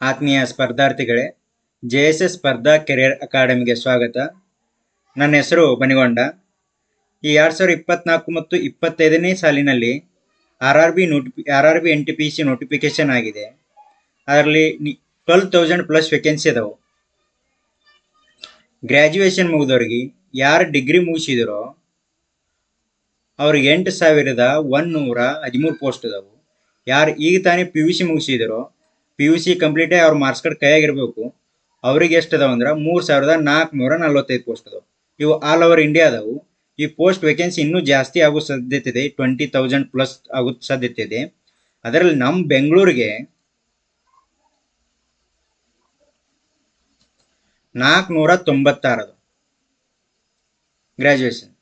ಆತ್ಮೀಯ ಸ್ಪರ್ಧಾರ್ಥಿಗಳೇ, JSS ಸ್ಪರ್ಧಾ career ಅಕಾಡೆಮಿಗೆ ಸ್ವಾಗತ. ನನ್ನ ಹೆಸರು ಬನಿಗೊಂಡ. ಈ 2024 ಮತ್ತು 25ನೇ ಸಾಲಿನಲ್ಲಿ RRB NTPC ನೋಟಿಫಿಕೇಶನ್ ಆಗಿದೆ. ಅದರಲ್ಲಿ 12,000 ಪ್ಲಸ್ ವೇಕೆನ್ಸಿ ಅದಾವು. ಗ್ರ್ಯಾಜುಯೇಷನ್ ಮುಗಿದವ್ರಿಗೆ ಯಾರು ಡಿಗ್ರಿ ಮುಗಿಸಿದರೋ ಅವ್ರಿಗೆ 8,113 ಪೋಸ್ಟ್ ಅದಾವು. ಯಾರು ಈಗ ತಾನೇ PUC ಮುಗಿಸಿದರೋ, PUC ಕಂಪ್ಲೀಟ್ ಆಗಿ ಅವ್ರ ಮಾರ್ಕ್ಸ್ ಕಾರ್ಡ್ ಕೈಯಾಗಿರ್ಬೇಕು, ಅವ್ರಿಗೆ ಎಷ್ಟು ಅದಾವ ಅಂದ್ರೆ 3,445 ಪೋಸ್ಟ್ ಅದಾವು. ಇವು ಆಲ್ ಓವರ್ ಇಂಡಿಯಾ ಅದಾವು. ಈ ಪೋಸ್ಟ್ ವೇಕೆನ್ಸಿ ಇನ್ನೂ ಜಾಸ್ತಿ ಆಗೋ ಸಾಧ್ಯತೆ ಇದೆ, 20,000 ಪ್ಲಸ್ ಆಗೋ ಸಾಧ್ಯತೆ ಇದೆ. ಅದರಲ್ಲಿ ನಮ್ಮ ಬೆಂಗಳೂರಿಗೆ 496 ಅದು ಗ್ರ್ಯಾಜುಯೇಷನ್.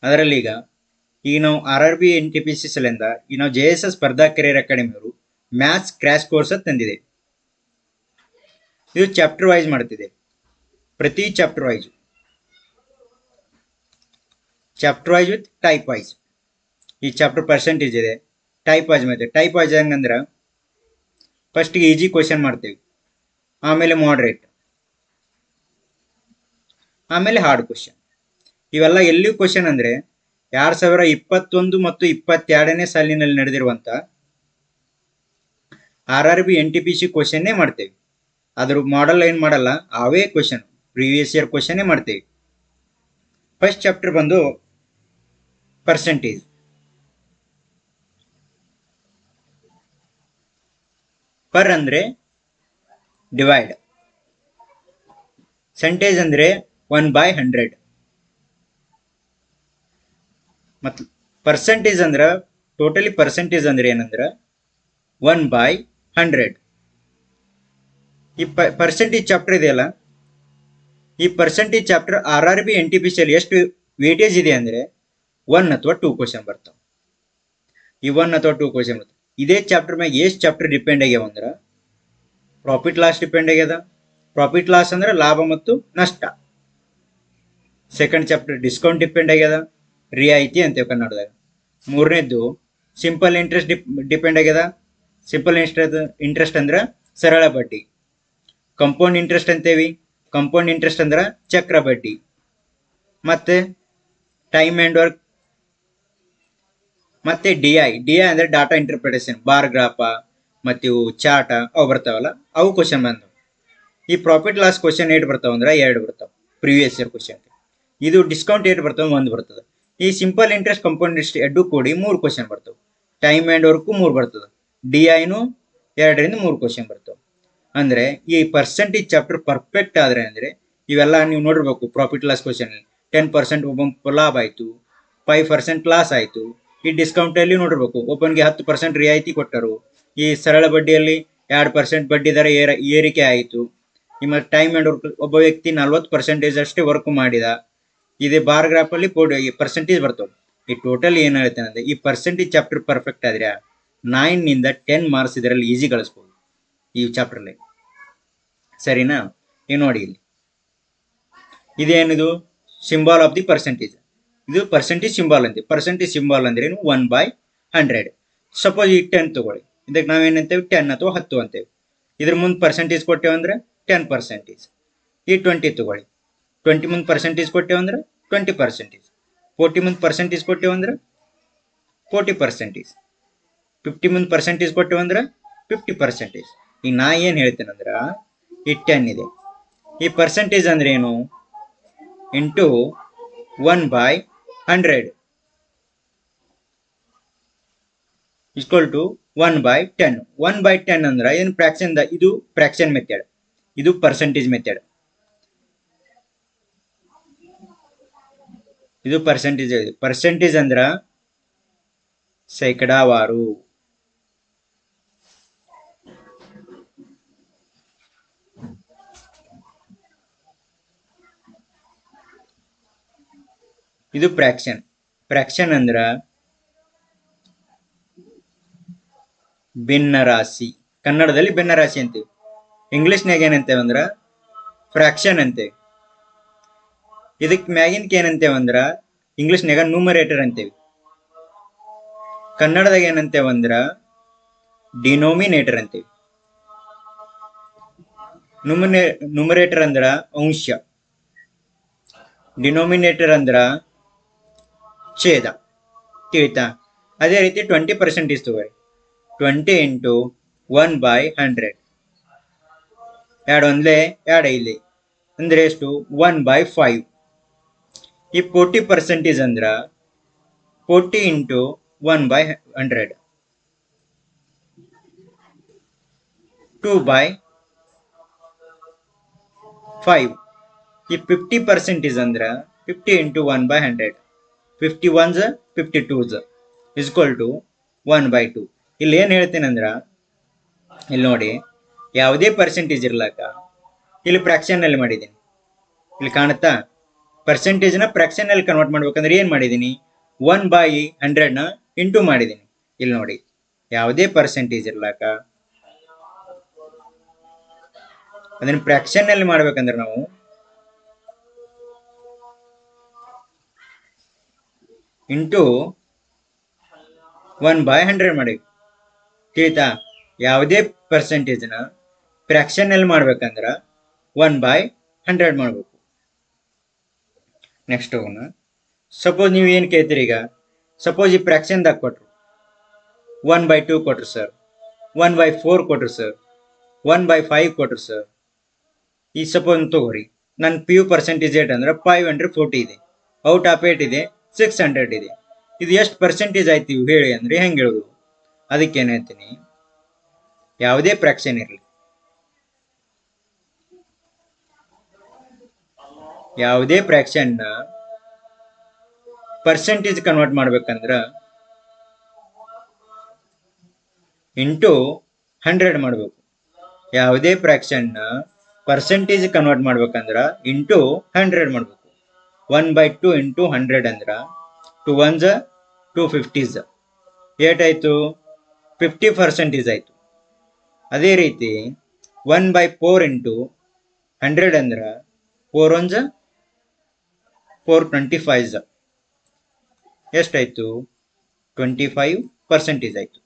ಅದರಲ್ಲಿ ಈಗ ನಾವು RRB NTPC ಸಲಿಂದ ಈಗ ನಾವು JSS ಸ್ಪರ್ಧಾ ಕೆರಿಯರ್ ಅಕಾಡೆಮಿ ಅವರು ಮ್ಯಾಥ್ಸ್ ಕ್ರ್ಯಾಶ್ ಕೋರ್ಸ್ ತಂದಿದೆ. ಇದು ಚಾಪ್ಟರ್ ವೈಸ್ ಮಾಡ್ತಿದೆ. ಪ್ರತಿ chapter wise with type wise. ಈ ಚಾಪ್ಟರ್ ಪರ್ಸೆಂಟೇಜ್ ಇದೆ, ಟೈಪ್ ವೈಸ್ ಮತ್ತೆ ಟೈಪ್ ವೈಸ್ ಹೆಂಗಂದ್ರೆ ಫಸ್ಟಿಗೆ ಈಜಿ ಕ್ವಶನ್ ಮಾಡ್ತೀವಿ, ಆಮೇಲೆ ಮಾಡ್ರೇಟ್, ಆಮೇಲೆ ಹಾರ್ಡ್ ಕ್ವಶನ್. ಇವೆಲ್ಲ ಎಲ್ಲಿ ಕ್ವಶನ್ ಅಂದ್ರೆ 2021 ಮತ್ತು 22ನೇ ಸಾಲಿನಲ್ಲಿ ನಡೆದಿರುವಂತ RRB NTPC ಕ್ವಶನ್ನೇ ಮಾಡ್ತೇವೆ. ಅದ್ರ ಮಾಡೆಲ್ ಏನು ಮಾಡಲ್ಲ, ಅವೇ ಕ್ವಶನ್ ಪ್ರೀವಿಯಸ್ ಇಯರ್ ಕ್ವಶನ್ನೇ ಮಾಡ್ತೇವೆ. ಫಸ್ಟ್ ಚಾಪ್ಟರ್ ಬಂದು ಪರ್ಸೆಂಟೇಜ್. ಪರ್ ಅಂದ್ರೆ ಡಿವೈಡ್, ಸೆಂಟೇಜ್ ಅಂದ್ರೆ 1/100 ಮತ್ತು ಪರ್ಸೆಂಟೇಜ್ ಅಂದ್ರೆ ಟೋಟಲಿ ಪರ್ಸೆಂಟೇಜ್ ಅಂದ್ರೆ ಏನಂದ್ರೆ 1/100. ಈ ಪರ್ಸೆಂಟೇಜ್ ಚಾಪ್ಟರ್ ಇದೆಯಲ್ಲ, ಈ ಪರ್ಸೆಂಟೇಜ್ ಚಾಪ್ಟರ್ RRB NTPC ಅಲ್ಲಿ ಎಷ್ಟು ವೇಟೇಜ್ ಇದೆ ಅಂದ್ರೆ 1 ಅಥವಾ 2 ಕ್ವಶನ್ ಬರ್ತಾವ. ಈ 1 ಅಥವಾ 2 ಕ್ವಶನ್ ಬರ್ತಾವ. ಇದೇ ಚಾಪ್ಟರ್ ಮ್ಯಾಗ ಎಷ್ಟು ಚಾಪ್ಟರ್ ಡಿಪೆಂಡ್ ಆಗ್ಯಾವ ಅಂದ್ರೆ ಪ್ರಾಫಿಟ್ ಲಾಸ್ ಡಿಪೆಂಡ್ ಆಗ್ಯದ. ಪ್ರಾಫಿಟ್ ಲಾಸ್ ಅಂದ್ರೆ ಲಾಭ ಮತ್ತು ನಷ್ಟ. ಸೆಕೆಂಡ್ ಚಾಪ್ಟರ್ ಡಿಸ್ಕೌಂಟ್ ಡಿಪೆಂಡ್ ಆಗ್ಯದ, ರಿಯಾಯಿತಿ ಅಂತೇವೆ ಕನ್ನಡದಾಗ. ಮೂರನೇದ್ದು ಸಿಂಪಲ್ ಇಂಟ್ರೆಸ್ಟ್ ಡಿಪೆಂಡ್ ಆಗ್ಯದ. ಸಿಂಪಲ್ ಇಂಟ್ರೆಸ್ಟ್ ಅಂದ್ರೆ ಸರಳ ಬಡ್ಡಿ. ಕಂಪೌಂಡ್ ಇಂಟ್ರೆಸ್ಟ್ ಅಂತೇವಿ, ಕಂಪೌಂಡ್ ಇಂಟ್ರೆಸ್ಟ್ ಅಂದ್ರೆ ಚಕ್ರ ಬಡ್ಡಿ. ಮತ್ತೆ ಟೈಮ್ ಆ್ಯಂಡ್ ವರ್ಕ್, ಮತ್ತೆ DI ಅಂದ್ರೆ ಡಾಟಾ ಇಂಟರ್ಪ್ರಿಟೇಷನ್, ಬಾರ್ ಗ್ರಾಫ ಮತ್ತು ಇವು ಚಾಟ ಅವು ಬರ್ತಾವಲ್ಲ, ಅವು ಕ್ವಶನ್ ಬಂದವು. ಈ ಪ್ರಾಫಿಟ್ ಲಾಸ್ ಕ್ವಶನ್ 8 ಬರ್ತಾವ ಅಂದ್ರೆ 2 ಬರ್ತಾವ ಪ್ರೀವಿಯಸ್ ಇಯರ್ ಕ್ವಶನ್. ಇದು ಡಿಸ್ಕೌಂಟ್ 8 ಬರ್ತಾವ, 1 ಬರ್ತದೆ. ಈ ಸಿಂಪಲ್ ಇಂಟ್ರೆಸ್ಟ್ ಕಂಪೌಂಡ್ ಇಂಟ್ರೆಸ್ಟ್ 2 ಕೂಡಿ 3 ಕ್ವಶನ್ ಬರ್ತವೆ. ಟೈಮ್ ಆ್ಯಂಡ್ ವರ್ಕು 3 ಬರ್ತದೆ. DIನು 2ರಿಂದ 3 ಕ್ವಶನ್ ಬರ್ತವೆ. ಅಂದ್ರೆ ಈ ಪರ್ಸೆಂಟೇಜ್ ಚಾಪ್ಟರ್ ಪರ್ಫೆಕ್ಟ್ ಆದ್ರೆ ಅಂದ್ರೆ ಇವೆಲ್ಲ ನೀವು ನೋಡಿರ್ಬೇಕು. ಪ್ರಾಫಿಟ್ ಲಾಸ್ ಕ್ವಶನ್ 10% ಒಬ್ಬ ಲಾಭ ಆಯ್ತು, 5% ಲಾಸ್ ಆಯ್ತು. ಈ ಡಿಸ್ಕೌಂಟ್ ಅಲ್ಲಿ ನೋಡಿರ್ಬೇಕು, ಒಬ್ಬನಿಗೆ 10% ರಿಯಾಯಿತಿ ಕೊಟ್ಟರು. ಈ ಸರಳ ಬಡ್ಡಿಯಲ್ಲಿ 2% ಬಡ್ಡಿ ದರ ಏರಿಕೆ ಆಯಿತು. ನಿಮ್ಮ ಟೈಮ್ ಆ್ಯಂಡ್ ವರ್ಕ್ ಒಬ್ಬ ವ್ಯಕ್ತಿ 40% ಅಷ್ಟೇ ವರ್ಕ್ ಮಾಡಿದ. ಇದೇ ಬಾರ್ ಗ್ರಾಫ್ ಅಲ್ಲಿ ಪರ್ಸೆಂಟೇಜ್ ಬರ್ತವೆ. ಈ ಟೋಟಲ್ ಏನ್ ಹೇಳ್ತೇನೆ ಅಂದ್ರೆ ಈ ಪರ್ಸೆಂಟೇಜ್ ಚಾಪ್ಟರ್ ಪರ್ಫೆಕ್ಟ್ ಆದ್ರೆ 9 ನಿಂದ 10 ಮಾರ್ಕ್ಸ್ ಇದರಲ್ಲಿ ಈಸಿ ಗಳಿಸ್ಬೋದು ಈ ಚಾಪ್ಟರ್ಲಿ. ಸರಿನಾ? ಈಗ ನೋಡಿ ಇಲ್ಲಿ ಇದೇನಿದು ಸಿಂಬಾಲ್ ಆಫ್ ದಿ ಪರ್ಸೆಂಟೇಜ್. ಇದು ಪರ್ಸೆಂಟೇಜ್ ಸಿಂಬಾಲ್ ಅಂತೀವಿ. ಪರ್ಸೆಂಟೇಜ್ ಸಿಂಬಾಲ್ ಅಂದ್ರೆ ಏನು? 1/100. ಸಪೋಸ್ ಈ 10 ತಗೊಳ್ಳಿ, ಇದಕ್ಕೆ ನಾವೇನಂತೇವೆ 10 ಅಥವಾ 10 ಅಂತೇವೆ. ಇದ್ರ ಮುಂದೆ ಪರ್ಸೆಂಟೇಜ್ ಕೊಟ್ಟೇವಂದ್ರೆ 10%. ಈ 20 ತಗೊಳ್ಳಿ, 20 ಮುಂದೆ ಪರ್ಸೆಂಟೇಜ್ ಕೊಟ್ಟೇವಂದ್ರೆ 20%. 40 ಮುಂದೆ ಪರ್ಸೆಂಟೇಜ್ ಕೊಟ್ಟೇವಂದ್ರೆ 40%. 50 ಮುಂದೆ ಪರ್ಸೆಂಟೇಜ್ ಕೊಟ್ಟೇವಂದ್ರೆ 50%. ಈಗ ನಾ ಏನು ಹೇಳ್ತೇನೆಂದ್ರೆ ಈ 10 ಇದೆ, ಈ ಪರ್ಸೆಂಟೇಜ್ ಅಂದ್ರೆ ಏನು? Into 1/100 equal to 1/10. 1/10 ಅಂದ್ರೆ ಏನು? ಫ್ರಾಕ್ಷನ್. ಇದು ಫ್ರಾಕ್ಷನ್ ಮೆಥಡ್, ಇದು ಪರ್ಸೆಂಟೇಜ್ ಮೆಥಡ್. ಇದು ಪರ್ಸೆಂಟೇಜ್. ಪರ್ಸೆಂಟೇಜ್ ಅಂದ್ರ ಶೇಕಡಾವಾರು. ಇದು ಫ್ರಾಕ್ಷನ್. ಫ್ರಾಕ್ಷನ್ ಅಂದ್ರ ಭಿನ್ನರಾಶಿ. ಕನ್ನಡದಲ್ಲಿ ಭಿನ್ನರಾಶಿ ಅಂತೀವಿ, ಇಂಗ್ಲಿಷ್ನಾಗ ಏನಂತೇವೆ ಅಂದ್ರ ಫ್ರಾಕ್ಷನ್ ಅಂತೇವಿ. ಇದಕ್ ಮ್ಯಾಗಿನ್ಕ ಏನಂತೇವಂದ್ರ ಇಂಗ್ಲಿಷ್ನಾಗ ನ್ಯೂಮರೇಟರ್ ಅಂತೇವಿ. ಕನ್ನಡದಾಗ ಏನಂತೇವಂದ್ರ ಡಿನೋಮಿನೇಟರ್ ಅಂತೀವಿ. ನ್ಯೂಮರೇಟರ್ ಅಂದ್ರ ಅಂಶ, ಡಿನೋಮಿನೇಟರ್ ಅಂದ್ರ ಛೇದ. ತಿಳಿತಾ? ಅದೇ ರೀತಿ 20% ತಗೋರಿ. 20 ಇಂಟು 1/100. ಎರಡು ಒಂದ್ಲೆ ಎರಡು ಐದ್ಲೆ ಅಂದ್ರೆ ಎಷ್ಟು? 1/5. ಈ 40% ಅಂದ್ರ 40 ಇಂಟು 1/100, 2/5. ಈ 50% ಅಂದ್ರ 50 into 1/100, 51s 52s is equal to 1/2. ಇಲ್ಲಿ ಏನ್ ಹೇಳ್ತೇನೆಂದ್ರ, ಇಲ್ಲಿ ನೋಡಿ, ಯಾವುದೇ ಪರ್ಸೆಂಟೇಜ್ ಇರ್ಲಾಕ ಇಲ್ಲಿ ಫ್ರಾಕ್ಷನ್ ಅಲ್ಲಿ ಮಾಡಿದ್ದೀನಿ. ಇಲ್ಲಿ ಕಾಣುತ್ತಾ? ಪರ್ಸೆಂಟೇಜ್ ನ ಫ್ರಾಕ್ಷನ್ ಅಲ್ಲಿ ಕನ್ವರ್ಟ್ ಮಾಡ್ಬೇಕಂದ್ರೆ ಏನ್ ಮಾಡಿದೀನಿ? 1/100 ಇಂಟು ಮಾಡಿದೀನಿ. ಇಲ್ಲಿ ನೋಡಿ, ಯಾವುದೇ ಪರ್ಸೆಂಟೇಜ್ ಇರ್ಲಾಕ ಅದನ್ನ ಫ್ರಾಕ್ಷನ್ ಅಲ್ಲಿ ಮಾಡ್ಬೇಕಂದ್ರೆ ನಾವು ಇಂಟು 1/100 ಮಾಡಿ. ತಿಳಿತಾ? ಯಾವುದೇ ಪರ್ಸೆಂಟೇಜ್ ನ ಫ್ರಾಕ್ಷನ್ ಅಲ್ಲಿ ಮಾಡ್ಬೇಕಂದ್ರ 1/100 ಮಾಡ್ಬೇಕು. ನೆಕ್ಸ್ಟ್ ಹೋಗೋಣ. ಸಪೋಸ್ ನೀವು ಏನ್ ಕೇಳ್ತೀರಿ, ಈಗ ಸಪೋಸ್ ಈ ಫ್ರಾಕ್ಷನ್ ದಾಗ ಕೊಟ್ರು 1/2 ಕೊಟ್ರು ಸರ್, 1/4 ಕೊಟ್ರು ಸರ್, 1/5 ಕೊಟ್ರು ಸರ್. ಈ ಸಪೋಸ್ ತಗೋರಿ, ನನ್ನ PU ಪರ್ಸೆಂಟೇಜ್ ಏಟ್ ಅಂದ್ರೆ 540 ಇದೆ. ಔಟ್ ಆಫ್ 8 ಇದೆ 600 ಇದೆ. ಇದು ಎಷ್ಟು ಪರ್ಸೆಂಟೇಜ್ ಆಯ್ತು ಹೇಳಿ ಅಂದ್ರೆ ಹೆಂಗೆ ಹೇಳುದು? ಅದಕ್ಕೆ ಏನ್ ಹೇಳ್ತೀನಿ, ಯಾವುದೇ ಫ್ರಾಕ್ಷನ್ ಇರಲಿ, ಯಾವುದೇ ಫ್ರಾಕ್ಷನ್ ನ ಪರ್ಸೆಂಟೇಜ್ ಕನ್ವರ್ಟ್ ಮಾಡ್ಬೇಕಂದ್ರ ಇಂಟು 100 ಮಾಡ್ಬೇಕು. ಯಾವುದೇ ಫ್ರಾಕ್ಷನ್ ನ ಪರ್ಸೆಂಟೇಜ್ ಕನ್ವರ್ಟ್ ಮಾಡ್ಬೇಕಂದ್ರ ಇಂಟು 100 ಮಾಡ್ಬೇಕು. 1/2 ಇಂಟು 100 ಅಂದ್ರ 2 1s 250s ಏಟಾಯ್ತು? 50% ಆಯ್ತು. ಅದೇ ರೀತಿ 1/4 ಇಂಟು 100 ಅಂದ್ರ 4 1s 425s ಎಷ್ಟಾಯ್ತು? 25% ಆಯ್ತು.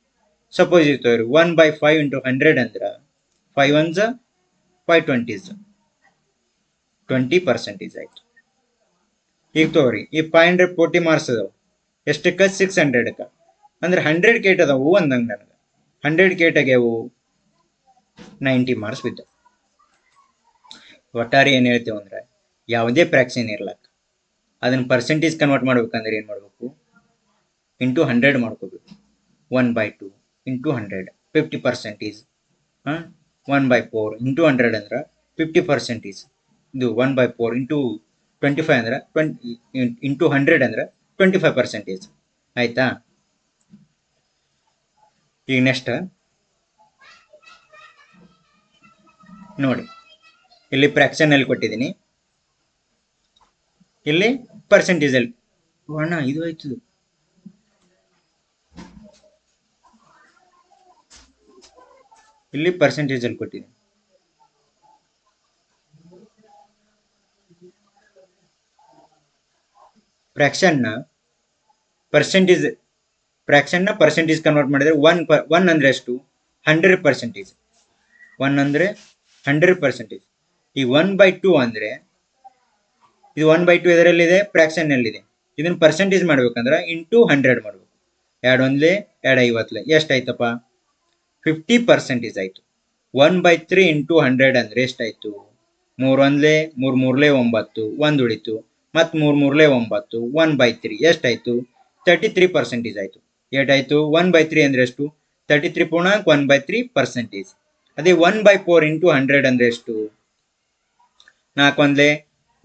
ಸಪೋಸ್ ಇರ್ತವ್ರಿ 1/5 ಇಂಟು 100 ಅಂದ್ರ 5 1s 520s 20% ಆಯ್ತು. ಈಗ ತಗೋರಿ, ಈ 540 ಮಾರ್ಕ್ಸ್ ಅದಾವ ಎಷ್ಟಕ್ಕ? 600ಕ್ಕ. ಅಂದ್ರೆ 100 ಕೇಟ್ ಅದಾವು ಅಂದಂಗ ನನಗೆ. 100 ಕೇಟ್ ಆಗ್ಯಾವು 90 ಮಾರ್ಕ್ಸ್ ಬಿದ್ದ. ಒಟ್ಟಾರೆ ಏನ್ ಹೇಳ್ತೇವೆ ಅಂದ್ರೆ, ಯಾವುದೇ ಫ್ರಾಕ್ಷನ್ ಇರ್ಲಾಕ ಅದನ್ನ ಪರ್ಸೆಂಟೇಜ್ ಕನ್ವರ್ಟ್ ಮಾಡ್ಬೇಕಂದ್ರೆ ಏನ್ ಮಾಡ್ಬೇಕು? ಇಂಟು 100 ಮಾಡ್ಕೋಬೇಕು. 1/2 ಇಂಟು 100 50%. 1/4 ಇಂಟು 100 ಅಂದ್ರೆ 50%. ಇದು 1/4 ಇಂಟು 25 ಅಂದ್ರೆ 20 ಇಂಟು 100 ಅಂದ್ರೆ 25%. ಆಯ್ತಾ? ಈಗ ನೆಕ್ಸ್ಟ್ ನೋಡಿ, ಇಲ್ಲಿ ಫ್ರಾಕ್ಷನ್ ಅಲ್ಲಿ ಕೊಟ್ಟಿದ್ದೀನಿ, ಇಲ್ಲಿ ಪರ್ಸೆಂಟೇಜ್ ಅಲ್ಲಿ. ಅಣ್ಣ ಇದು ಆಯ್ತು, ಇಲ್ಲಿ ಪರ್ಸೆಂಟೇಜ್ ಅಲ್ಲಿ ಕೊಟ್ಟಿದ್ದೀನಿ. ಫ್ರಾಕ್ಷನ್ ನ ಪರ್ಸೆಂಟೇಜ್ ಕನ್ವರ್ಟ್ ಮಾಡಿದ್ರೆ 1 ಅಂದ್ರೆ ಎಷ್ಟು? 100%. 1 ಅಂದ್ರೆ 100%. ಈ 1/2 ಅಂದ್ರೆ ಇದು 1/2 ಇದರಲ್ಲಿದೆ, ಫ್ರಾಕ್ಷನ್ ನಲ್ಲಿದೆ. ಇದನ್ನ ಪರ್ಸೆಂಟೇಜ್ ಮಾಡ್ಬೇಕಂದ್ರೆ ಇಂಟು 100 ಮಾಡ್ಬೇಕು. 2 1 2 50 ಎಷ್ಟಾಯ್ತಪ್ಪ? 50% ಆಯ್ತು. 1/3 ಇಂಟು 100 ಅಂದ್ರೆ ಎಷ್ಟಾಯ್ತು? 3 1 3 9 1 ಉಳಿತು, ಮತ್ 3 3 9 1/3 ಎಷ್ಟಾಯ್ತು? 33% ಆಯ್ತು. ಏಟಾಯ್ತು? 1/3 ಅಂದ್ರೆ ಎಷ್ಟು? 33.1/3%. ಅದೇ 1/4 ಇಂಟು 100 ಅಂದ್ರೆ ಎಷ್ಟು? 4 1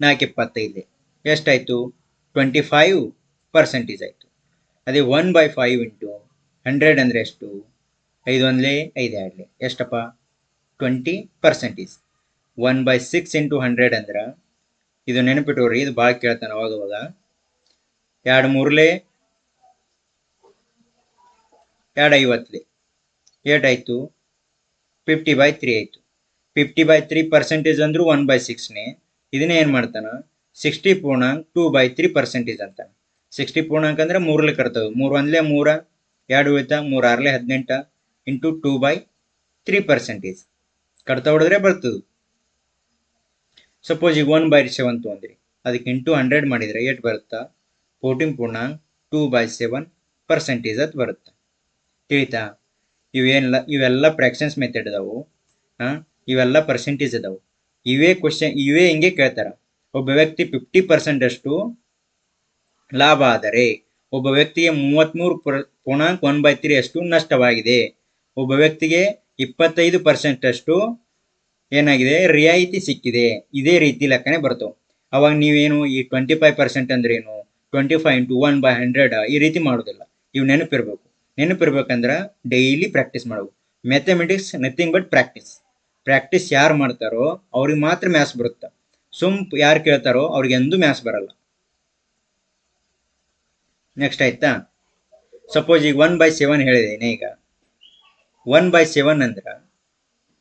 4 25 ಎಷ್ಟಾಯ್ತು? 25% ಆಯ್ತು. ಅದೇ 1/5 ಇಂಟು 100 ಅಂದ್ರೆ ಎಷ್ಟು? 5 1 5 2 ಎಷ್ಟಪ್ಪ? 20%. 1/6 ಇಂಟು 100 ಅಂದ್ರ, ಇದು ನೆನಪಿಟ್ಟವ್ರಿ, ಇದು ಭಾಳ ಕೇಳ್ತಾನೆ ಅವಾಗ 2 3 2 50 ಏಟಾಯ್ತು? 50/3 ಆಯ್ತು. 50/3% ಅಂದ್ರು 1/6ನೇ. ಇದನ್ನೇ ಏನ್ ಮಾಡ್ತಾನ? 60.2/3% ಅಂತಾನ. 60 ಪೂರ್ಣಾಂಕ ಅಂದ್ರೆ 3 ಕರ್ತವೆ. 3 1 3 2 ಉಳಿತ, 3 6 18 ಇಂಟು 2/3%. ಕಡ್ತಾ ಹೊಡೆದ್ರೆ ಬರ್ತದೆ. ಸಪೋಸ್ ಈಗ 1/7 ತೊಗೊಂಡ್ರಿ, ಅದಕ್ಕೆ ಇಂಟು 100 ಮಾಡಿದರೆ ಎಷ್ಟು ಬರುತ್ತಾ? 14.2/7% ಅಂತ ಬರುತ್ತೆ. ತಿಳಿತಾ? ಇವೆಲ್ಲ ಫ್ರ್ಯಾಕ್ಷನ್ಸ್ ಮೆಥಡ್ ಅದಾವು. ಇವೆಲ್ಲ ಪರ್ಸೆಂಟೇಜ್ ಅದಾವು. ಇವೇ ಹಿಂಗೆ ಕೇಳ್ತಾರ. ಒಬ್ಬ ವ್ಯಕ್ತಿ 50% ಅಷ್ಟು ಲಾಭ ಆದರೆ ಒಬ್ಬ ವ್ಯಕ್ತಿಗೆ 33.1/3 ಅಷ್ಟು ನಷ್ಟವಾಗಿದೆ. ಒಬ್ಬ ವ್ಯಕ್ತಿಗೆ 25% ಅಷ್ಟು ಏನಾಗಿದೆ, ರಿಯಾಯಿತಿ ಸಿಕ್ಕಿದೆ. ಇದೇ ರೀತಿ ಲೆಕ್ಕನೆ ಬರ್ತವೆ. ಅವಾಗ ನೀವೇನು ಈ 25% ಅಂದ್ರೆ ಏನು, 25 ಇಂಟು 1/100 ಈ ರೀತಿ ಮಾಡೋದಿಲ್ಲ. ಇವು ನೆನಪಿರ್ಬೇಕಂದ್ರೆ ಡೈಲಿ ಪ್ರಾಕ್ಟೀಸ್ ಮಾಡಬೇಕು. ಮ್ಯಾಥಮೆಟಿಕ್ಸ್ ನಥಿಂಗ್ ಬಟ್ ಪ್ರಾಕ್ಟೀಸ್ ಯಾರು ಮಾಡ್ತಾರೋ ಅವ್ರಿಗೆ ಮಾತ್ರ ಮ್ಯಾಥ್ಸ್ ಬರುತ್ತೆ. ಯಾರು ಕೇಳ್ತಾರೋ ಅವ್ರಿಗೆ ಎಂದೂ ಮ್ಯಾಥ್ಸ್ ಬರಲ್ಲ. ನೆಕ್ಸ್ಟ್ ಆಯ್ತಾ? ಸಪೋಸ್ ಈಗ 1/7 ಹೇಳಿದ್ದೇನೆ. ಈಗ 1/7 ಅಂದ್ರೆ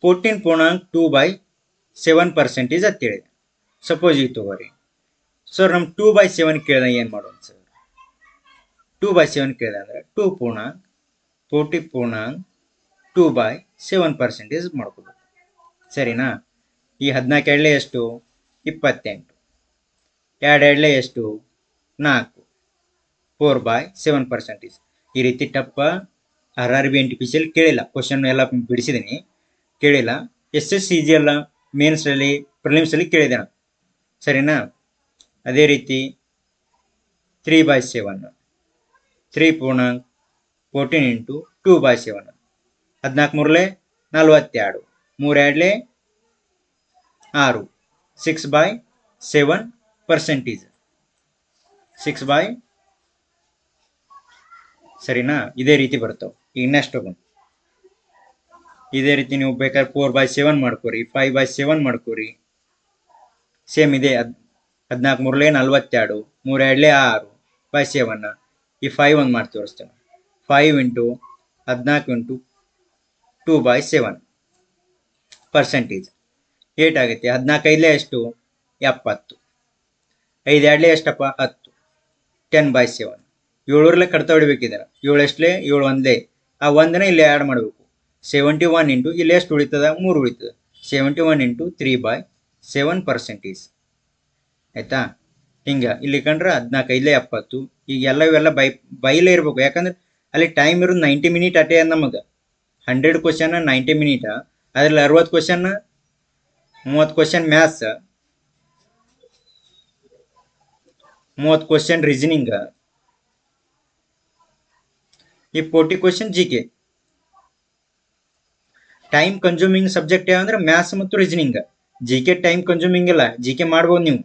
14.2/7% ಅಂತ ಹೇಳಿದೆ. ಸಪೋಸ್ ಈಗ ತಗೋರಿ ಸರ್, ನಮ್ 2/7 ಕೇಳಿದಾಗ ಏನು ಮಾಡೋದು ಸರ್? 2/7 ಕೇಳಿದ ಅಂದ್ರೆ 2.40.2/7% ಮಾಡ್ಕೋಬೇಕು. ಸರಿನಾ? ಈ 14 ಎರಡಲೇ ಎಷ್ಟು? 28. 2 ಎರಡಲೇ ಎಷ್ಟು? 4. 4/7%. ಈ ರೀತಿ ಟಪ್ಪ RRB NTPC ಕೇಳಿಲ್ಲ. ಕ್ವಶನ್ ಎಲ್ಲ ಬಿಡಿಸಿದ್ದೀನಿ, ಕೇಳಿಲ್ಲ. SSCG ಎಲ್ಲ ಮೇನ್ಸಲ್ಲಿ ಪ್ರಿಲಿಮ್ಸಲ್ಲಿ ಕೇಳಿದೆ ನಾನು. ಸರಿನಾ? ಅದೇ ರೀತಿ 3/7 3.14 ಇಂಟು 2/7. 14 ಮೂರಲೆ 42, 3 ಎರಡಲೇ 6, 6/7%. 6 ಸರಿನಾ? ಇದೇ ರೀತಿ ಬರ್ತವೆ. ಈಗ ನೆಕ್ಸ್ಟ್ ಹೋಗೋಣ. ಇದೇ ರೀತಿ ನೀವು ಬೇಕಾದ್ರೆ 4/7 ಮಾಡ್ಕೋರಿ, 5/7 ಮಾಡ್ಕೋರಿ. ಸೇಮ್ ಇದೆ. 14 ಮೂರಲೆ 42, 3 ಎರಡಲೇ 6/7. ಈ 5 ಒಂದು ಮಾಡಿ ತೋರಿಸ್ತೇನೆ. 5 ಇಂಟು 14 ಇಂಟು 2/7% ಏಟಾಗುತ್ತೆ? 14 ಐದಲೇ ಎಷ್ಟು? 70. 5 ಎರಡಲೇ ಎಷ್ಟಪ್ಪ? 10. 10/7. 7 ಕಡ್ತಾ ಹೊಡಿಬೇಕಿದ್ದಾರೆ. 7 ಎಷ್ಟಲೇ? 7 ಒಂದಲೇ. ಆ ಒಂದನೇ ಇಲ್ಲಿ ಆ್ಯಡ್ ಮಾಡಬೇಕು. 71 ಇಂಟು ಇಲ್ಲಿ ಎಷ್ಟು ಉಳಿತದ? 3 ಉಳಿತದೆ. 71 ಇಂಟು 3/7%. ಆಯ್ತಾ? ಹಿಂಗೆ ಇಲ್ಲಿ ಕಂಡ್ರೆ 14 5ಲೇ 70. ಈಗ ಇವೆಲ್ಲ ಬೈಲೇ ಇರ್ಬೇಕು. ಯಾಕಂದ್ರೆ ಅಲ್ಲಿ ಟೈಮ್ ಇರೋದು 90 ಮಿನಿಟ್ ಅಟೇ ನಮಗೆ. 100 ಕ್ವಶನ್ 90 ಮಿನಿಟ್. ಅದ್ರಲ್ಲಿ 60 question, 30 question maths, 30 question reasoning, ಈ 40 question GK. Time consuming subject ಯಾವಂದ್ರೆ ಮ್ಯಾಥ್ಸ್ ಮತ್ತು ರೀಸನಿಂಗ್. GK ಟೈಮ್ ಕನ್ಸ್ಯೂಮಿಂಗ್ ಇಲ್ಲ. GK ಮಾಡ್ಬೋದು ನೀವು.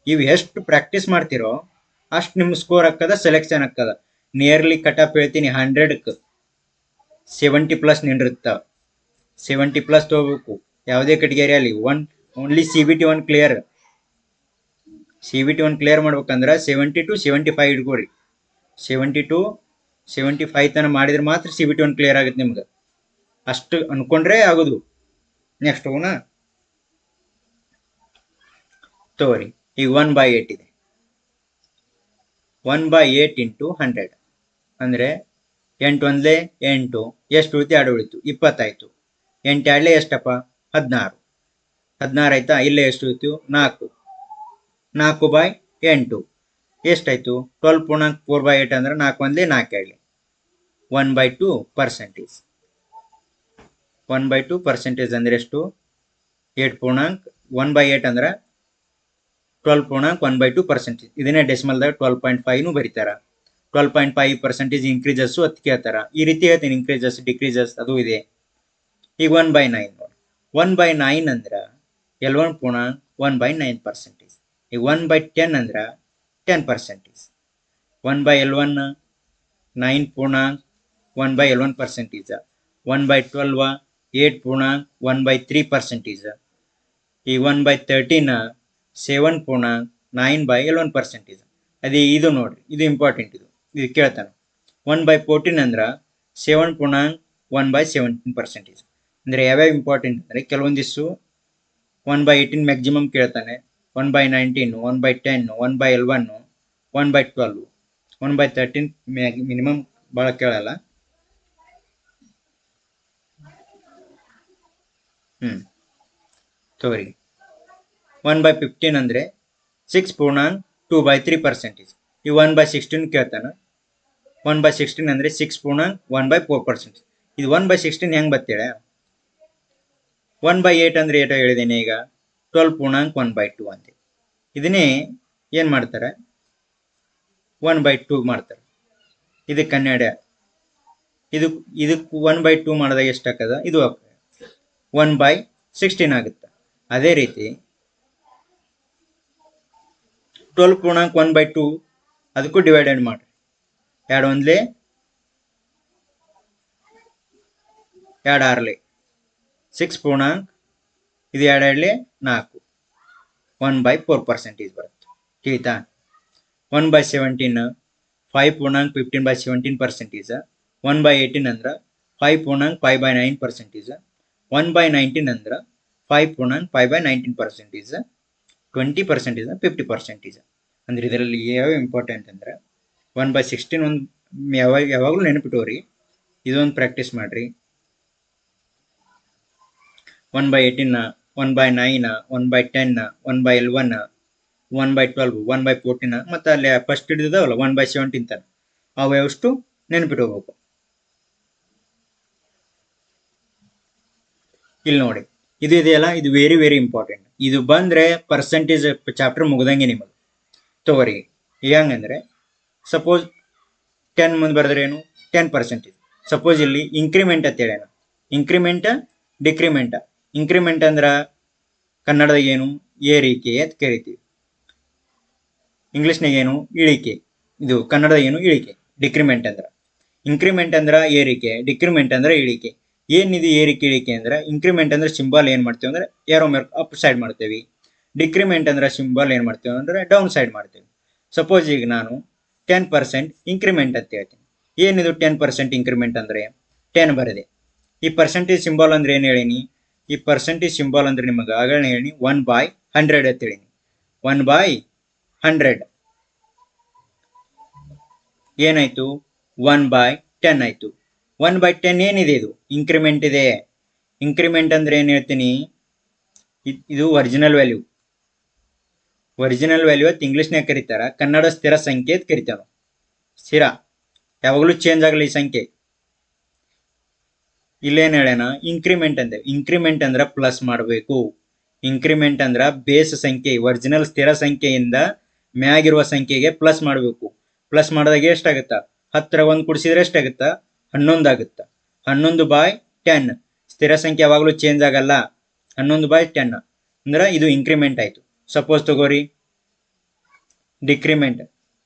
ಇವು ಎಷ್ಟು ಪ್ರಾಕ್ಟೀಸ್ ಮಾಡ್ತಿರೋ ಅಷ್ಟು ನಿಮ್ಮ ಸ್ಕೋರ್ ಹಾಕದ, ಸೆಲೆಕ್ಷನ್ ಹಾಕದ. ನಿಯರ್ಲಿ ಕಟಪ್ ಹೇಳ್ತೀನಿ 100ಕ್ಕೆ 70+ ನಿಂಡಿರ್ತಾವ. 70+ ತಗೋಬೇಕು ಯಾವುದೇ ಕೆಟಗರಿಯಲ್ಲಿ. Only CBT 1 clear. CBT 1 clear ಮಾಡ್ಬೇಕಂದ್ರೆ 70 to 75 ಇಟ್ಕೋರಿ. 70 to 75 ತನಕ ಮಾಡಿದ್ರೆ ಮಾತ್ರ CBT 1 ಕ್ಲಿಯರ್ ಆಗುತ್ತೆ ನಿಮ್ಗೆ. ಅಷ್ಟು ಅನ್ಕೊಂಡ್ರೆ ಆಗೋದು. ನೆಕ್ಸ್ಟ್ ಹೋಗೋಣ ತಗೋರಿ. ಈಗ 1/8 ಇದೆ. 1/8 ಇಂಟು 100 ಅಂದರೆ 8 ಒಂದಲೇ 8. ಎಷ್ಟು ಉಳಿತು? 2 ಉಳಿತು. 20 ಆಯಿತು. 8 ಎರಡಲೇ ಎಷ್ಟಪ್ಪ? 16. 16 ಆಯ್ತಾ? ಇಲ್ಲೇ ಎಷ್ಟು ಉಳಿತು? 4. 4/8 ಎಷ್ಟಾಯ್ತು? 12.4/8 ಅಂದ್ರೆ 4 ಒಂದಲೇ 4 ಎರಡಲೇ 1/2%. 1/2% ಅಂದ್ರೆ ಎಷ್ಟು? 1/8 ಅಂದ್ರೆ 12.1/2%. ಇದನ್ನೇ ಡೆಸಿಮಲ್ದಾಗ 12.5 ಬರೀತಾರ. 12.5% ಇನ್ಕ್ರೀಸಸ್ ಅಂತ ಕೇಳ್ತಾರ. ಈ ರೀತಿ ಹೇಳ್ತೀನಿ, ಇನ್ಕ್ರೀಸಸ್ ಡಿಕ್ರೀಸಸ್ ಅದು ಇದೆ. ಈಗ 1/9 ನೋಡಿ. 1/9 ಅಂದ್ರೆ 11.1/9%. ಈಗ 1/10 ಅಂದ್ರೆ 10%. 1/11 9.1/11%. 1/12 8.1/3%. ಈ 1/13 7.9/11%. ಅದೇ ಇದು ನೋಡ್ರಿ, ಇದು ಇಂಪಾರ್ಟೆಂಟ್. ಇದು ಕೇಳ್ತಾನೆ. 1/14 ಅಂದ್ರೆ 7.1/17%. ಅಂದರೆ ಯಾವ್ಯಾವ ಇಂಪಾರ್ಟೆಂಟ್ ಅಂದರೆ ಕೆಲವೊಂದಿಷ್ಟು 1/18 ಮ್ಯಾಕ್ಸಿಮಮ್ ಕೇಳ್ತಾನೆ. 1/19 1/10 1/11 1/12 1/13 ಮಿನಿಮಮ್ ಭಾಳ ಕೇಳಲ್ಲ. ತೋರಿ 1/15 ಅಂದರೆ 6.2/3%. ಈ 1/16 ಕೇಳ್ತಾನೆ. 1/16 ಅಂದರೆ 6.1/4%. ಇದು 1/16 ಹೆಂಗೆ ಬರ್ತೇಳೆ? 1/8 ಅಂದರೆ ಏಟೋ ಹೇಳಿದ್ದೇನೆ ಈಗ 12.1/2 ಅಂತ. ಇದನ್ನೇ ಏನು ಮಾಡ್ತಾರೆ, 1/2 ಮಾಡ್ತಾರೆ. ಇದಕ್ಕೆ ಕನ್ನಡ ಇದಕ್ಕೆ 1/2 ಮಾಡಿದಾಗ ಎಷ್ಟಾಗ್ತದೆ? ಇದು 1/16 ಆಗುತ್ತೆ. ಅದೇ ರೀತಿ 12.1/2 ಅದಕ್ಕೂ ಡಿವೈಡೆಡ್ ಮಾಡಿ. 2 1 2 6 6 ಇದು 2 2 4 1/4% ಬರುತ್ತೆ. ತಿಳಿತಾ? 1/17 5.15/17%. 1/18 ಅಂದ್ರೆ 5.5/9%. 1/19 ಅಂದ್ರೆ 5.5/19%. 20% 50%. ಅಂದ್ರೆ ಇದರಲ್ಲಿ ಯಾವ ಇಂಪಾರ್ಟೆಂಟ್ ಅಂದ್ರೆ 1/16 ಒಂದು ಯಾವಾಗಲೂ ನೆನಪಿಟ್ಟೋರಿ. ಇದೊಂದು ಪ್ರಾಕ್ಟೀಸ್ ಮಾಡ್ರಿ. 1/18 1/9 1/10 1/11 1/12 1/14 ಮತ್ತು ಅಲ್ಲಿ ಫಸ್ಟ್ ಹಿಡಿದಿದ್ದಾವಲ್ಲ 1/17 ತನಕ ಅವಷ್ಟು ನೆನಪಿಟ್ಕೋಬೇಕು. ಇಲ್ಲಿ ನೋಡಿ, ಇದು ಇದೆಯಲ್ಲ, ಇದು ವೆರಿ ವೆರಿ ಇಂಪಾರ್ಟೆಂಟ್. ಇದು ಬಂದರೆ ಪರ್ಸೆಂಟೇಜ್ ಚಾಪ್ಟರ್ ಮುಗ್ದಂಗೆ ನಿಮಗೆ. ತಗೋರಿ, ಹೆಂಗಂದ್ರೆ ಸಪೋಸ್ 10 ಮುಂದೆ ಬರೆದ್ರೇನು 10%. ಸಪೋಸ್ ಇಲ್ಲಿ ಇಂಕ್ರಿಮೆಂಟ್ ಅಂತ ಹೇಳೋಣ. Increment decrement. ಇಂಕ್ರಿಮೆಂಟ್ ಅಂದ್ರೆ ಕನ್ನಡದಾಗ ಏನು? ಏರಿಕೆ ಅಂತ ಕರಿತೀವಿ. ಇಂಗ್ಲೀಷ್ನಾಗ ಏನು? ಇಳಿಕೆ. ಇದು ಕನ್ನಡದಾಗ ಏನು? ಇಳಿಕೆ. ಡಿಕ್ರಿಮೆಂಟ್ ಅಂದ್ರೆ ಇಂಕ್ರಿಮೆಂಟ್ ಅಂದ್ರೆ ಏರಿಕೆ, ಡಿಕ್ರಿಮೆಂಟ್ ಅಂದ್ರೆ ಇಳಿಕೆ. ಏನಿದು ಏರಿಕೆ ಇಳಿಕೆ ಅಂದ್ರೆ? ಇಂಕ್ರಿಮೆಂಟ್ ಅಂದ್ರೆ ಸಿಂಬಲ್ ಏನು ಮಾಡ್ತೀವಿ ಅಂದ್ರೆ ಏರೋ ಮಾರ್ಕ್ ಅಪ್ ಸೈಡ್ ಮಾಡ್ತೇವೆ. ಡಿಕ್ರಿಮೆಂಟ್ ಅಂದ್ರೆ ಸಿಂಬಲ್ ಏನು ಮಾಡ್ತೇವೆ ಅಂದ್ರೆ ಡೌನ್ ಸೈಡ್ ಮಾಡ್ತೇವೆ. ಸಪೋಸ್ ಈಗ ನಾನು 10% ಇಂಕ್ರಿಮೆಂಟ್ ಅಂತ ಹೇಳ್ತೀನಿ. ಏನಿದು 10% ಇಂಕ್ರಿಮೆಂಟ್ ಅಂದ್ರೆ 10 ಬರದೆ. ಈ ಪರ್ಸೆಂಟೇಜ್ ಸಿಂಬಲ್ ಅಂದ್ರೆ ಏನು ಹೇಳೀನಿ? ಈ ಪರ್ಸೆಂಟೇಜ್ ಸಿಂಬಲ್ ಅಂದ್ರೆ ನಿಮಗೆ ಆಗಲೇ ಹೇಳಿ 1/100 ಅಂತ ಹೇಳೀನಿ. 1/100 ಏನಾಯ್ತು? 1/10 ಆಯ್ತು. 1/10 ಏನಿದೆ? ಇದು ಇಂಕ್ರಿಮೆಂಟ್ ಇದೆ. ಇಂಕ್ರಿಮೆಂಟ್ ಅಂದ್ರೆ ಏನು ಹೇಳ್ತೀನಿ? ಇದು ಒರಿಜಿನಲ್ ವ್ಯಾಲ್ಯೂ. ಒರಿಜಿನಲ್ ವ್ಯಾಲ್ಯೂ ಅಂತ ಇಂಗ್ಲೀಷ್ನಾಗ ಕರೀತಾರ. ಕನ್ನಡ ಸ್ಥಿರ ಸಂಖ್ಯೆ ಅಂತ ಕರಿತಾವ. ಸ್ಥಿರ ಯಾವಾಗಲೂ ಚೇಂಜ್ ಆಗಲಿ ಈ ಸಂಖ್ಯೆ. ಇಲ್ಲೇನು ಹೇಳೋಣ? ಇಂಕ್ರಿಮೆಂಟ್ ಅಂದೆ. ಇಂಕ್ರಿಮೆಂಟ್ ಅಂದ್ರೆ ಪ್ಲಸ್ ಮಾಡಬೇಕು. ಇಂಕ್ರಿಮೆಂಟ್ ಅಂದ್ರೆ ಬೇಸ್ ಸಂಖ್ಯೆ, ಒರಿಜಿನಲ್ ಸ್ಥಿರ ಸಂಖ್ಯೆಯಿಂದ ಮ್ಯಾಗಿರುವ ಸಂಖ್ಯೆಗೆ ಪ್ಲಸ್ ಮಾಡಬೇಕು. ಪ್ಲಸ್ ಮಾಡಿದಾಗ ಎಷ್ಟಾಗುತ್ತಾ? 10 1 ಕೂಡಿಸಿದ್ರೆ ಎಷ್ಟಾಗುತ್ತಾ? 11 ಆಗುತ್ತಾ. 11/10. ಸ್ಥಿರ ಸಂಖ್ಯೆ ಯಾವಾಗಲೂ ಚೇಂಜ್ ಆಗಲ್ಲ. 11/10 ಅಂದ್ರೆ ಇದು ಇಂಕ್ರಿಮೆಂಟ್ ಆಯ್ತು. ಸಪೋಸ್ ತಗೋರಿ ಡಿಕ್ರಿಮೆಂಟ್,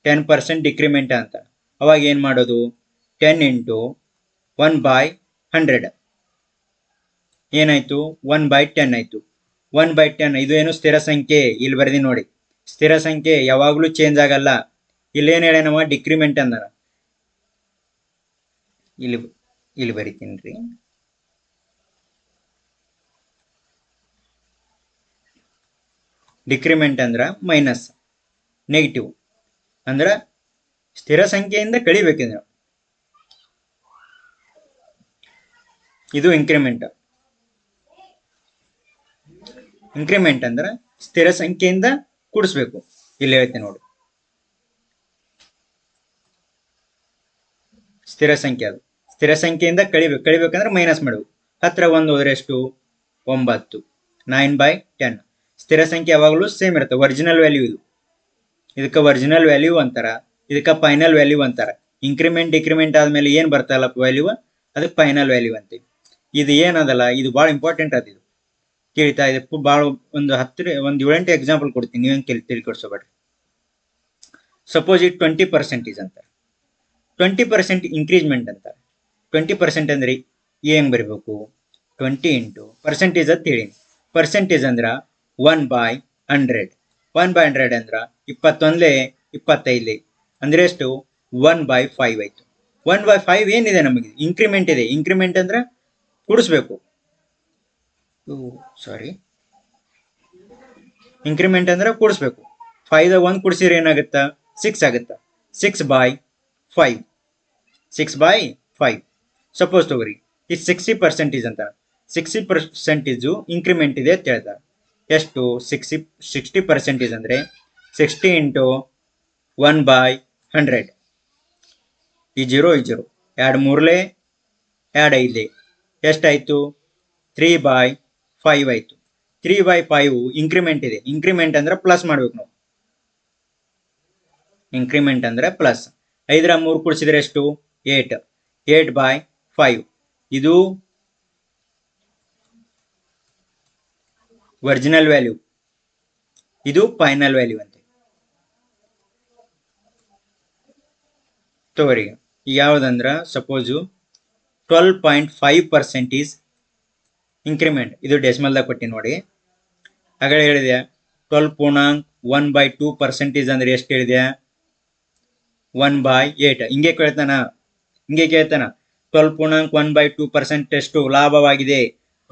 10% ಡಿಕ್ರಿಮೆಂಟ್ ಅಂತ. ಅವಾಗ ಏನು ಮಾಡೋದು? 10 × 1/100 ಏನಾಯ್ತು? 1/10 ಆಯ್ತು. 1/10 ಇದು ಏನು? ಸ್ಥಿರ ಸಂಖ್ಯೆ. ಇಲ್ಲಿ ಬರೆದಿ ನೋಡಿ, ಸ್ಥಿರ ಸಂಖ್ಯೆ ಯಾವಾಗಲೂ ಚೇಂಜ್ ಆಗಲ್ಲ. ಇಲ್ಲೇನು ಹೇಳೇನವ? ಡಿಕ್ರಿಮೆಂಟ್ ಅಂದಾರ. ಇಲ್ಲಿ ಬರಿತೀನಿ ರೀ. ಡಿಕ್ರಿಮೆಂಟ್ ಅಂದ್ರೆ ಮೈನಸ್, ನೆಗೆಟಿವ್ ಅಂದ್ರೆ ಸ್ಥಿರ ಸಂಖ್ಯೆಯಿಂದ ಕಳಿಬೇಕಿದ್ರೆ. ಇದು ಇಂಕ್ರಿಮೆಂಟ್. ಇಂಕ್ರಿಮೆಂಟ್ ಅಂದ್ರೆ ಸ್ಥಿರ ಸಂಖ್ಯೆಯಿಂದ ಕೂಡಿಸ್ಬೇಕು. ಇಲ್ಲಿ ಹೇಳ್ತೇನೆ ನೋಡಿ, ಸ್ಥಿರ ಸಂಖ್ಯೆ. ಅದು ಸ್ಥಿರ ಸಂಖ್ಯೆಯಿಂದ ಕಳಿಬೇಕಂದ್ರೆ ಮೈನಸ್ ಮಾಡಬೇಕು. 10 1 ಹೋದ್ರೆ ಎಷ್ಟು? 9. 9/10. ಸ್ಥಿರ ಸಂಖ್ಯೆ ಯಾವಾಗಲೂ ಸೇಮ್ ಇರುತ್ತೆ. ಒರಿಜಿನಲ್ ವ್ಯಾಲ್ಯೂ ಇದು. ಇದಕ್ಕೆ ಒರಿಜಿನಲ್ ವ್ಯಾಲ್ಯೂ ಅಂತಾರ, ಇದಕ್ಕೆ ಫೈನಲ್ ವ್ಯಾಲ್ಯೂ ಅಂತಾರ. ಇಂಕ್ರಿಮೆಂಟ್ ಡಿಕ್ರಿಮೆಂಟ್ ಆದ್ಮೇಲೆ ಏನು ಬರ್ತಲ್ಲ ವ್ಯಾಲ್ಯೂ, ಅದಕ್ಕೆ ಫೈನಲ್ ವ್ಯಾಲ್ಯೂ ಅಂತೀವಿ. ಇದು ಏನದಲ್ಲ, ಇದು ಭಾಳ ಇಂಪಾರ್ಟೆಂಟ್ ಅದು. ಇದು ಕೇಳ್ತಾ ಇದಕ್ಕೆ ಭಾಳ ಒಂದು 7-8 ಎಕ್ಸಾಂಪಲ್ ಕೊಡ್ತೀನಿ, ನೀವೇನು ತಿಳ್ಕೊಡ್ಸೋಬೇಡ್ರಿ. ಸಪೋಸ್ ಇದು 20% ಅಂತಾರೆ. 20% ಇಂಕ್ರೀಸ್ಮೆಂಟ್ ಅಂತಾರೆ. 20% ಅಂದ್ರೆ ಹೆಂಗೆ ಬರೀಬೇಕು? 20 × ಪರ್ಸೆಂಟೇಜ್ ಅಂತ ಹೇಳಿ. ಪರ್ಸೆಂಟೇಜ್ ಅಂದ್ರೆ 1/100. 1/100 ಅಂದ್ರೆ 21 25 ಅಂದ್ರೆ ಎಷ್ಟು? 1/5 ಆಯ್ತು. 1/5 ಏನಿದೆ ನಮಗೆ? ಇಂಕ್ರಿಮೆಂಟ್ ಇದೆ. ಇಂಕ್ರಿಮೆಂಟ್ ಅಂದ್ರೆ ಕೂಡಿಸ್ಬೇಕು. ಸಾರಿ, ಇಂಕ್ರಿಮೆಂಟ್ ಅಂದ್ರೆ ಕೂಡಿಸ್ಬೇಕು. 5 1 ಕೂಡಿಸಿದ್ರೆ ಏನಾಗುತ್ತಾ? 6 ಆಗುತ್ತಾ. 6/5. 6/5. ಸಪೋಸ್ ತಗೋರಿ ಇದು 60% ಅಂತ. 60% ಇಂಕ್ರಿಮೆಂಟ್ ಇದೆ ಅಂತ ಹೇಳ್ತಾರೆ. ಎಷ್ಟು 60% ಅಂದರೆ 60 ಇಂಟು 1/100. ಈ ಜೀರೋ ಎರಡು ಮೂರಲೆ ಎರಡು ಐದಲೆ ಎಷ್ಟಾಯಿತು 3/5 ಆಯಿತು. 3/5 ಇಂಕ್ರಿಮೆಂಟ್ ಇದೆ. ಇಂಕ್ರಿಮೆಂಟ್ ಅಂದ್ರೆ ಪ್ಲಸ್ ಮಾಡ್ಬೇಕು ನಾವು. ಇಂಕ್ರಿಮೆಂಟ್ ಅಂದ್ರೆ ಪ್ಲಸ್. 5ರ 3 ಕೂಡಿಸಿದ್ರೆ ಎಷ್ಟು 8. 8/5 ಇದು ಒರಿಜಿನಲ್ ವ್ಯಾಲ್ಯೂ, ಇದು ಫೈನಲ್ ವ್ಯಾಲ್ಯೂ ಅಂತೆ. ತಗೋರಿ ಯಾವುದಂದ್ರ ಸಪೋಸು 12.5% ಈಸ್ ಇಂಕ್ರಿಮೆಂಟ್. ಇದು ಡೆಸಿಮಲ್ದಾಗ ಕೊಟ್ಟಿ ನೋಡಿ. ಹಾಗೆ ಹೇಳಿದೆ 12.1/2% ಅಂದ್ರೆ ಎಷ್ಟು ಹೇಳಿದೆ 1/8. ಹಿಂಗೆ ಕೇಳ್ತಾನ 12.1/2% ಎಷ್ಟು ಲಾಭವಾಗಿದೆ,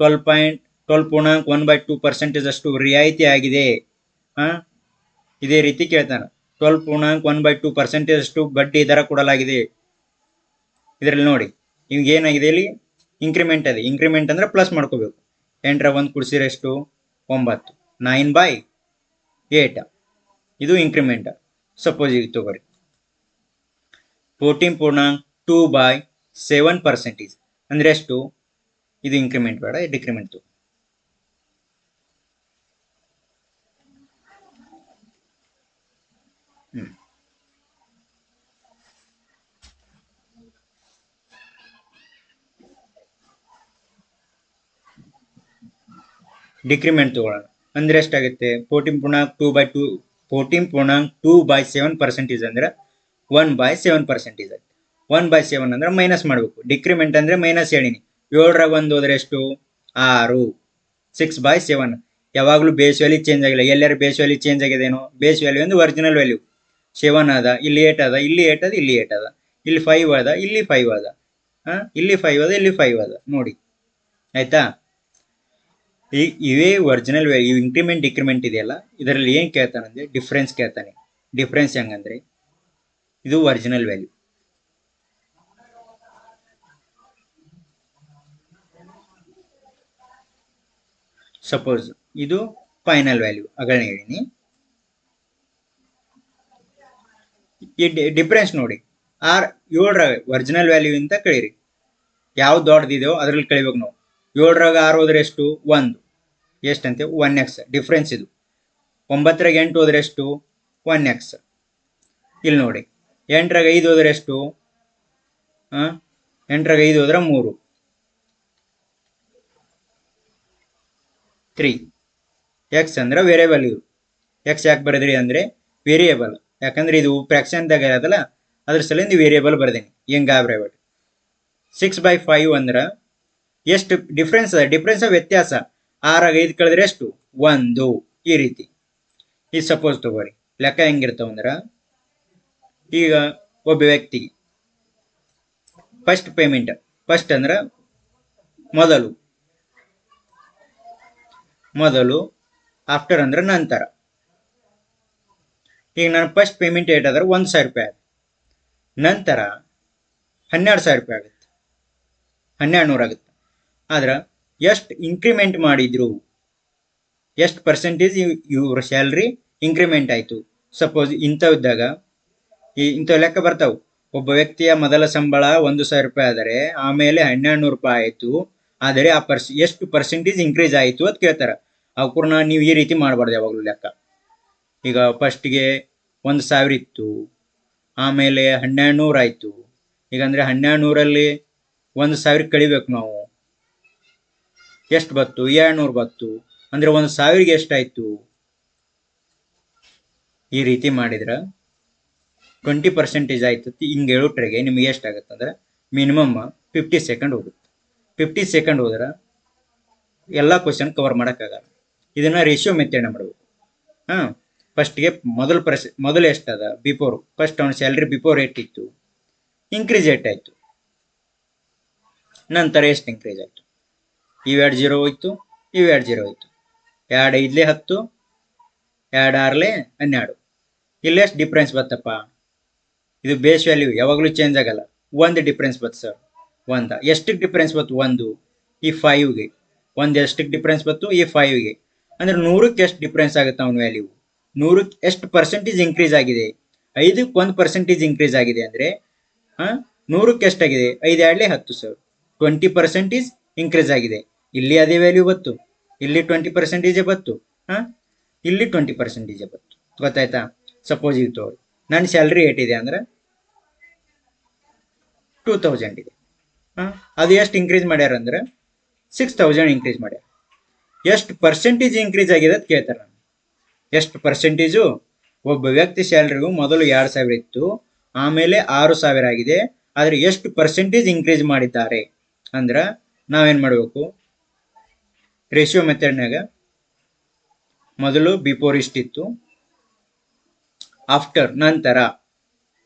12.1/2% ಅಷ್ಟು ರಿಯಾಯಿತಿ ಆಗಿದೆ. ಇದೇ ರೀತಿ ಕೇಳ್ತಾನ. 12.1/2% ಅಷ್ಟು ಬಡ್ಡಿ ದರ ಕೊಡಲಾಗಿದೆ. ಇದರಲ್ಲಿ ನೋಡಿ ನಿಮ್ಗೆ ಏನಾಗಿದೆ, ಇಲ್ಲಿ ಇಂಕ್ರಿಮೆಂಟ್ ಇದೆ. ಇಂಕ್ರಿಮೆಂಟ್ ಅಂದ್ರೆ ಪ್ಲಸ್ ಮಾಡ್ಕೋಬೇಕು. 8ರ 1 ಕೂಡಿಸಿದ್ರೆ ಎಷ್ಟು 9. 9/8 ಇದು ಇಂಕ್ರಿಮೆಂಟ್. ಸಪೋಸ್ ಈಗ ತಗೋರಿ 14.2/7% ಅಂದ್ರೆ ಎಷ್ಟು, ಇದು ಇಂಕ್ರಿಮೆಂಟ್ ಬೇಡ, ಡಿಕ್ರಿಮೆಂಟ್. ಡಿಕ್ರಿಮೆಂಟ್ ತಗೊಳ್ಳೋಣ. ಅಂದ್ರೆ ಎಷ್ಟಾಗುತ್ತೆ 14.2/7% ಅಂದ್ರೆ 1/7% ಆಗುತ್ತೆ. 1/7 ಅಂದ್ರೆ ಮೈನಸ್ ಮಾಡಬೇಕು. ಡಿಕ್ರಿಮೆಂಟ್ ಅಂದ್ರೆ ಮೈನಸ್ ಹೇಳಿನಿ. 7ರ 1 ಹೋದ್ರೆ ಎಷ್ಟು 6. 6/7 ಯಾವಾಗಲೂ ಬೇಸ್ ವ್ಯಾಲ್ಯೂ ಚೇಂಜ್ ಆಗಿಲ್ಲ. ಎಲ್ಲರೂ ಬೇಸ್ ವ್ಯಾಲ್ಯೂ ಚೇಂಜ್ ಆಗಿದೇನೋ. ಬೇಸ್ ವ್ಯಾಲ್ಯೂ ಅಂದ್ರೆ ಒರಿಜಿನಲ್ ವ್ಯಾಲ್ಯೂ 7 ಅದ, ಇಲ್ಲಿ 8 ಅದ, ಇಲ್ಲಿ 8 ಅದ, ಇಲ್ಲಿ 8 ಅದ, ಇಲ್ಲಿ 5 ಅದ, ಇಲ್ಲಿ 5 ಅದ, ಇಲ್ಲಿ 5 ಅದ, ಇಲ್ಲಿ 5 ಅದ ನೋಡಿ. ಆಯ್ತಾ, ಇವೇ ಒರಿಜಿನಲ್ ವ್ಯಾಲ್ಯೂ. ಇಂಕ್ರಿಮೆಂಟ್ ಡಿಕ್ರಿಮೆಂಟ್ ಇದೆಯಲ್ಲ, ಇದರಲ್ಲಿ ಏನು ಕೇಳ್ತಾನಂದ್ರೆ ಡಿಫ್ರೆನ್ಸ್ ಕೇಳ್ತಾನೆ. ಡಿಫ್ರೆನ್ಸ್ ಹೆಂಗಂದ್ರೆ ಇದು ಒರಿಜಿನಲ್ ವ್ಯಾಲ್ಯೂ, ಸಪೋಸ್ ಇದು ಫೈನಲ್ ವ್ಯಾಲ್ಯೂ ಅಗಳನ್ನ ಹೇಳಿನಿ. ಈ ಡಿಫ್ರೆನ್ಸ್ ನೋಡಿ 7ರ ಒರಿಜಿನಲ್ ವ್ಯಾಲ್ಯೂ ಇಂದ ಕಳೀರಿ. ಯಾವ್ದು ದೊಡ್ಡದಿದೆಯೋ ಅದ್ರಲ್ಲಿ ಕಳಿಬೇಕು ನಾವು. 7ರಾಗ 6 ಹೋದ್ರೆ ಎಷ್ಟು 1, ಎಷ್ಟಂತೆ 1x ಡಿಫ್ರೆನ್ಸ್ ಇದು. 9ರಾಗ 8 ಹೋದ್ರೆ ಎಷ್ಟು 1x. ಇಲ್ಲಿ ನೋಡಿ 8ರಾಗ 5 ಹೋದ್ರೆ ಎಷ್ಟು 8ರಾಗ 5 ಹೋದ್ರೆ 3. 3 ಎಕ್ಸ್ ಅಂದ್ರೆ ವೇರಿಯೇಬಲ್. ಇದು ಎಕ್ಸ್ ಯಾಕೆ ಬರೆದ್ರಿ ಅಂದ್ರೆ ವೇರಿಯೇಬಲ್, ಯಾಕಂದ್ರೆ ಇದು ಫ್ರಾಕ್ಷನ್ದಾಗ ಇರೋದಲ್ಲ, ಅದ್ರ ಸಲಿಂದ ವೇರಿಯೇಬಲ್ ಬರ್ದೇನಿ. ಹೆಂಗ ಬರಬೇಡಿ. 6/5 ಅಂದ್ರೆ ಎಷ್ಟು ಡಿಫ್ರೆನ್ಸ್ ಅದ, ಡಿಫ್ರೆನ್ಸ್ ವ್ಯತ್ಯಾಸ. 6ರಾಗ 5 ಕಳೆದ್ರೆ ಎಷ್ಟು 1. ಈ ರೀತಿ. ಈ ಸಪೋಸ್ ತಗೋರಿ ಲೆಕ್ಕ ಹೆಂಗಿರ್ತಾವ ಅಂದ್ರ, ಈಗ ಒಬ್ಬ ವ್ಯಕ್ತಿಗೆ ಫಸ್ಟ್ ಪೇಮೆಂಟ್, ಫಸ್ಟ್ ಅಂದ್ರೆ ಮೊದಲು, ಆಫ್ಟರ್ ಅಂದ್ರೆ ನಂತರ. ಈಗ ನಾನು ಫಸ್ಟ್ ಪೇಮೆಂಟ್ ಏಟಾದ್ರೆ 1,000 ರೂಪಾಯಿ ಆಗುತ್ತೆ. ನಂತರ 12,000 ರೂಪಾಯಿ ಆಗುತ್ತೆ, 1200 ಆಗುತ್ತೆ. ಆದ್ರೆ ಎಷ್ಟು ಇಂಕ್ರಿಮೆಂಟ್ ಮಾಡಿದ್ರು, ಎಷ್ಟು ಪರ್ಸೆಂಟೇಜ್ ಇವ್ರ ಸ್ಯಾಲ್ರಿ ಇಂಕ್ರಿಮೆಂಟ್ ಆಯಿತು. ಸಪೋಸ್ ಇಂಥವಿದ್ದಾಗ ಇಂಥ ಲೆಕ್ಕ ಬರ್ತಾವೆ. ಒಬ್ಬ ವ್ಯಕ್ತಿಯ ಮೊದಲ ಸಂಬಳ 1,000 ರೂಪಾಯಿ ಆದರೆ ಆಮೇಲೆ 1200 ರೂಪಾಯಿ ಆಯಿತು. ಆದರೆ ಆ ಎಷ್ಟು ಪರ್ಸೆಂಟೇಜ್ ಇನ್ಕ್ರೀಸ್ ಆಯಿತು ಅಂತ ಕೇಳ್ತಾರೆ. ಅವ್ರನ್ನ ನೀವು ಈ ರೀತಿ ಮಾಡಬಾರ್ದು ಯಾವಾಗಲೂ ಲೆಕ್ಕ. ಈಗ ಫಸ್ಟ್ಗೆ 1,000 ಇತ್ತು, ಆಮೇಲೆ 1200 ಆಯಿತು. ಈಗಂದರೆ 1200ರಲ್ಲಿ 1,000 ಕಳಿಬೇಕು ನಾವು. ಎಷ್ಟು ಬತ್ತು 200 ಬತ್ತು. ಅಂದರೆ 1,000ಗೆ ಎಷ್ಟಾಯಿತು. ಈ ರೀತಿ ಮಾಡಿದ್ರೆ 20% ಆಯ್ತತಿ. ಹಿಂಗೆ ಹೇಳೋಟ್ರೆಗೆ ನಿಮಗೆ ಎಷ್ಟಾಗುತ್ತೆ ಅಂದರೆ ಮಿನಿಮಮ್ 50 ಸೆಕೆಂಡ್ ಹೋಗುತ್ತೆ. 50 ಸೆಕೆಂಡ್ ಹೋದ್ರೆ ಎಲ್ಲ ಕ್ವಶನ್ ಕವರ್ ಮಾಡೋಕ್ಕಾಗಲ್ಲ. ಇದನ್ನು ರೇಷಿಯೋ ಮೆಥಡ್ ಮಾಡಬೇಕು. ಫಸ್ಟ್ಗೆ ಮೊದಲು ಎಷ್ಟದ ಬಿಫೋರ್, ಫಸ್ಟ್ ಅವನ ಸ್ಯಾಲ್ರಿ ಬಿಫೋರ್ ಎಷ್ಟಿತ್ತು, ಇನ್ಕ್ರೀಸ್ ಎಷ್ಟಾಯಿತು, ನಂತರ ಎಷ್ಟು ಇನ್ಕ್ರೀಸ್ ಆಯಿತು. ಇವೆರಡು 0 ಹೋಯ್ತು, ಇವೆರಡು 0 ಹೋಯ್ತು. 2 5 10, 2 6 12. ಇಲ್ಲಿ ಎಷ್ಟು ಡಿಫ್ರೆನ್ಸ್ ಬತ್ತಪ್ಪ. ಇದು ಬೇಸ್ ವ್ಯಾಲ್ಯೂ ಯಾವಾಗಲೂ ಚೇಂಜ್ ಆಗಲ್ಲ. 1 ಡಿಫ್ರೆನ್ಸ್ ಬತ್ತು ಸರ್. 1 ಎಷ್ಟಕ್ಕೆ ಡಿಫ್ರೆನ್ಸ್ ಬತ್ತು 1 ಈ 5ಗೆ. ಒಂದು ಎಷ್ಟಕ್ಕೆ ಡಿಫ್ರೆನ್ಸ್ ಬಂತು ಈ 5ಗೆ, ಅಂದ್ರೆ 100ಕ್ಕೆ ಎಷ್ಟು ಡಿಫ್ರೆನ್ಸ್ ಆಗುತ್ತೆ ಅವನ ವ್ಯಾಲ್ಯೂ, 100ಕ್ಕೆ ಎಷ್ಟು ಪರ್ಸೆಂಟೇಜ್ ಇನ್ಕ್ರೀಸ್ ಆಗಿದೆ, 5ಕ್ಕೆ 1% ಇನ್ಕ್ರೀಸ್ ಆಗಿದೆ ಅಂದರೆ 100ಕ್ಕೆ ಎಷ್ಟಾಗಿದೆ, 5 ಎರಡಲೇ 10,000, 20% ಇನ್ಕ್ರೀಸ್ ಆಗಿದೆ. ಇಲ್ಲಿ ಅದೇ ವ್ಯಾಲ್ಯೂ ಬತ್ತು, ಇಲ್ಲಿ 20% ಬತ್ತು, ಇಲ್ಲಿ 20% ಬತ್ತು. ಗೊತ್ತಾಯ್ತಾ? ಸಪೋಸ್ ಇದು ತಗೊಳ್ಳಿ, ನನ್ನ ಸ್ಯಾಲ್ರಿ ಏಟಿದೆ ಅಂದ್ರೆ 2000 ಇದೆ. ಅದು ಎಷ್ಟು ಇನ್ಕ್ರೀಸ್ ಮಾಡ್ಯಾರ ಅಂದ್ರೆ 6000 ಇನ್ಕ್ರೀಸ್ ಮಾಡ್ಯಾರ. ಎಷ್ಟು ಪರ್ಸೆಂಟೇಜ್ ಇನ್ಕ್ರೀಸ್ ಆಗಿದೆ ಅಂತ ಕೇಳ್ತಾರೆ. ನಾನು ಎಷ್ಟು ಪರ್ಸೆಂಟೇಜು, ಒಬ್ಬ ವ್ಯಕ್ತಿ ಸ್ಯಾಲ್ರಿಗೂ ಮೊದಲು 2000 ಇತ್ತು, ಆಮೇಲೆ 6000 ಆಗಿದೆ, ಆದರೆ ಎಷ್ಟು ಪರ್ಸೆಂಟೇಜ್ ಇನ್ಕ್ರೀಸ್ ಮಾಡಿದ್ದಾರೆ ಅಂದ್ರೆ ನಾವೇನು ಮಾಡಬೇಕು, ರೇಷಿಯೋ ಮೆಥಡ್ನಾಗ ಮೊದಲು ಬಿಫೋರ್ ಇಷ್ಟಿತ್ತು, ಆಫ್ಟರ್ ನಂತರ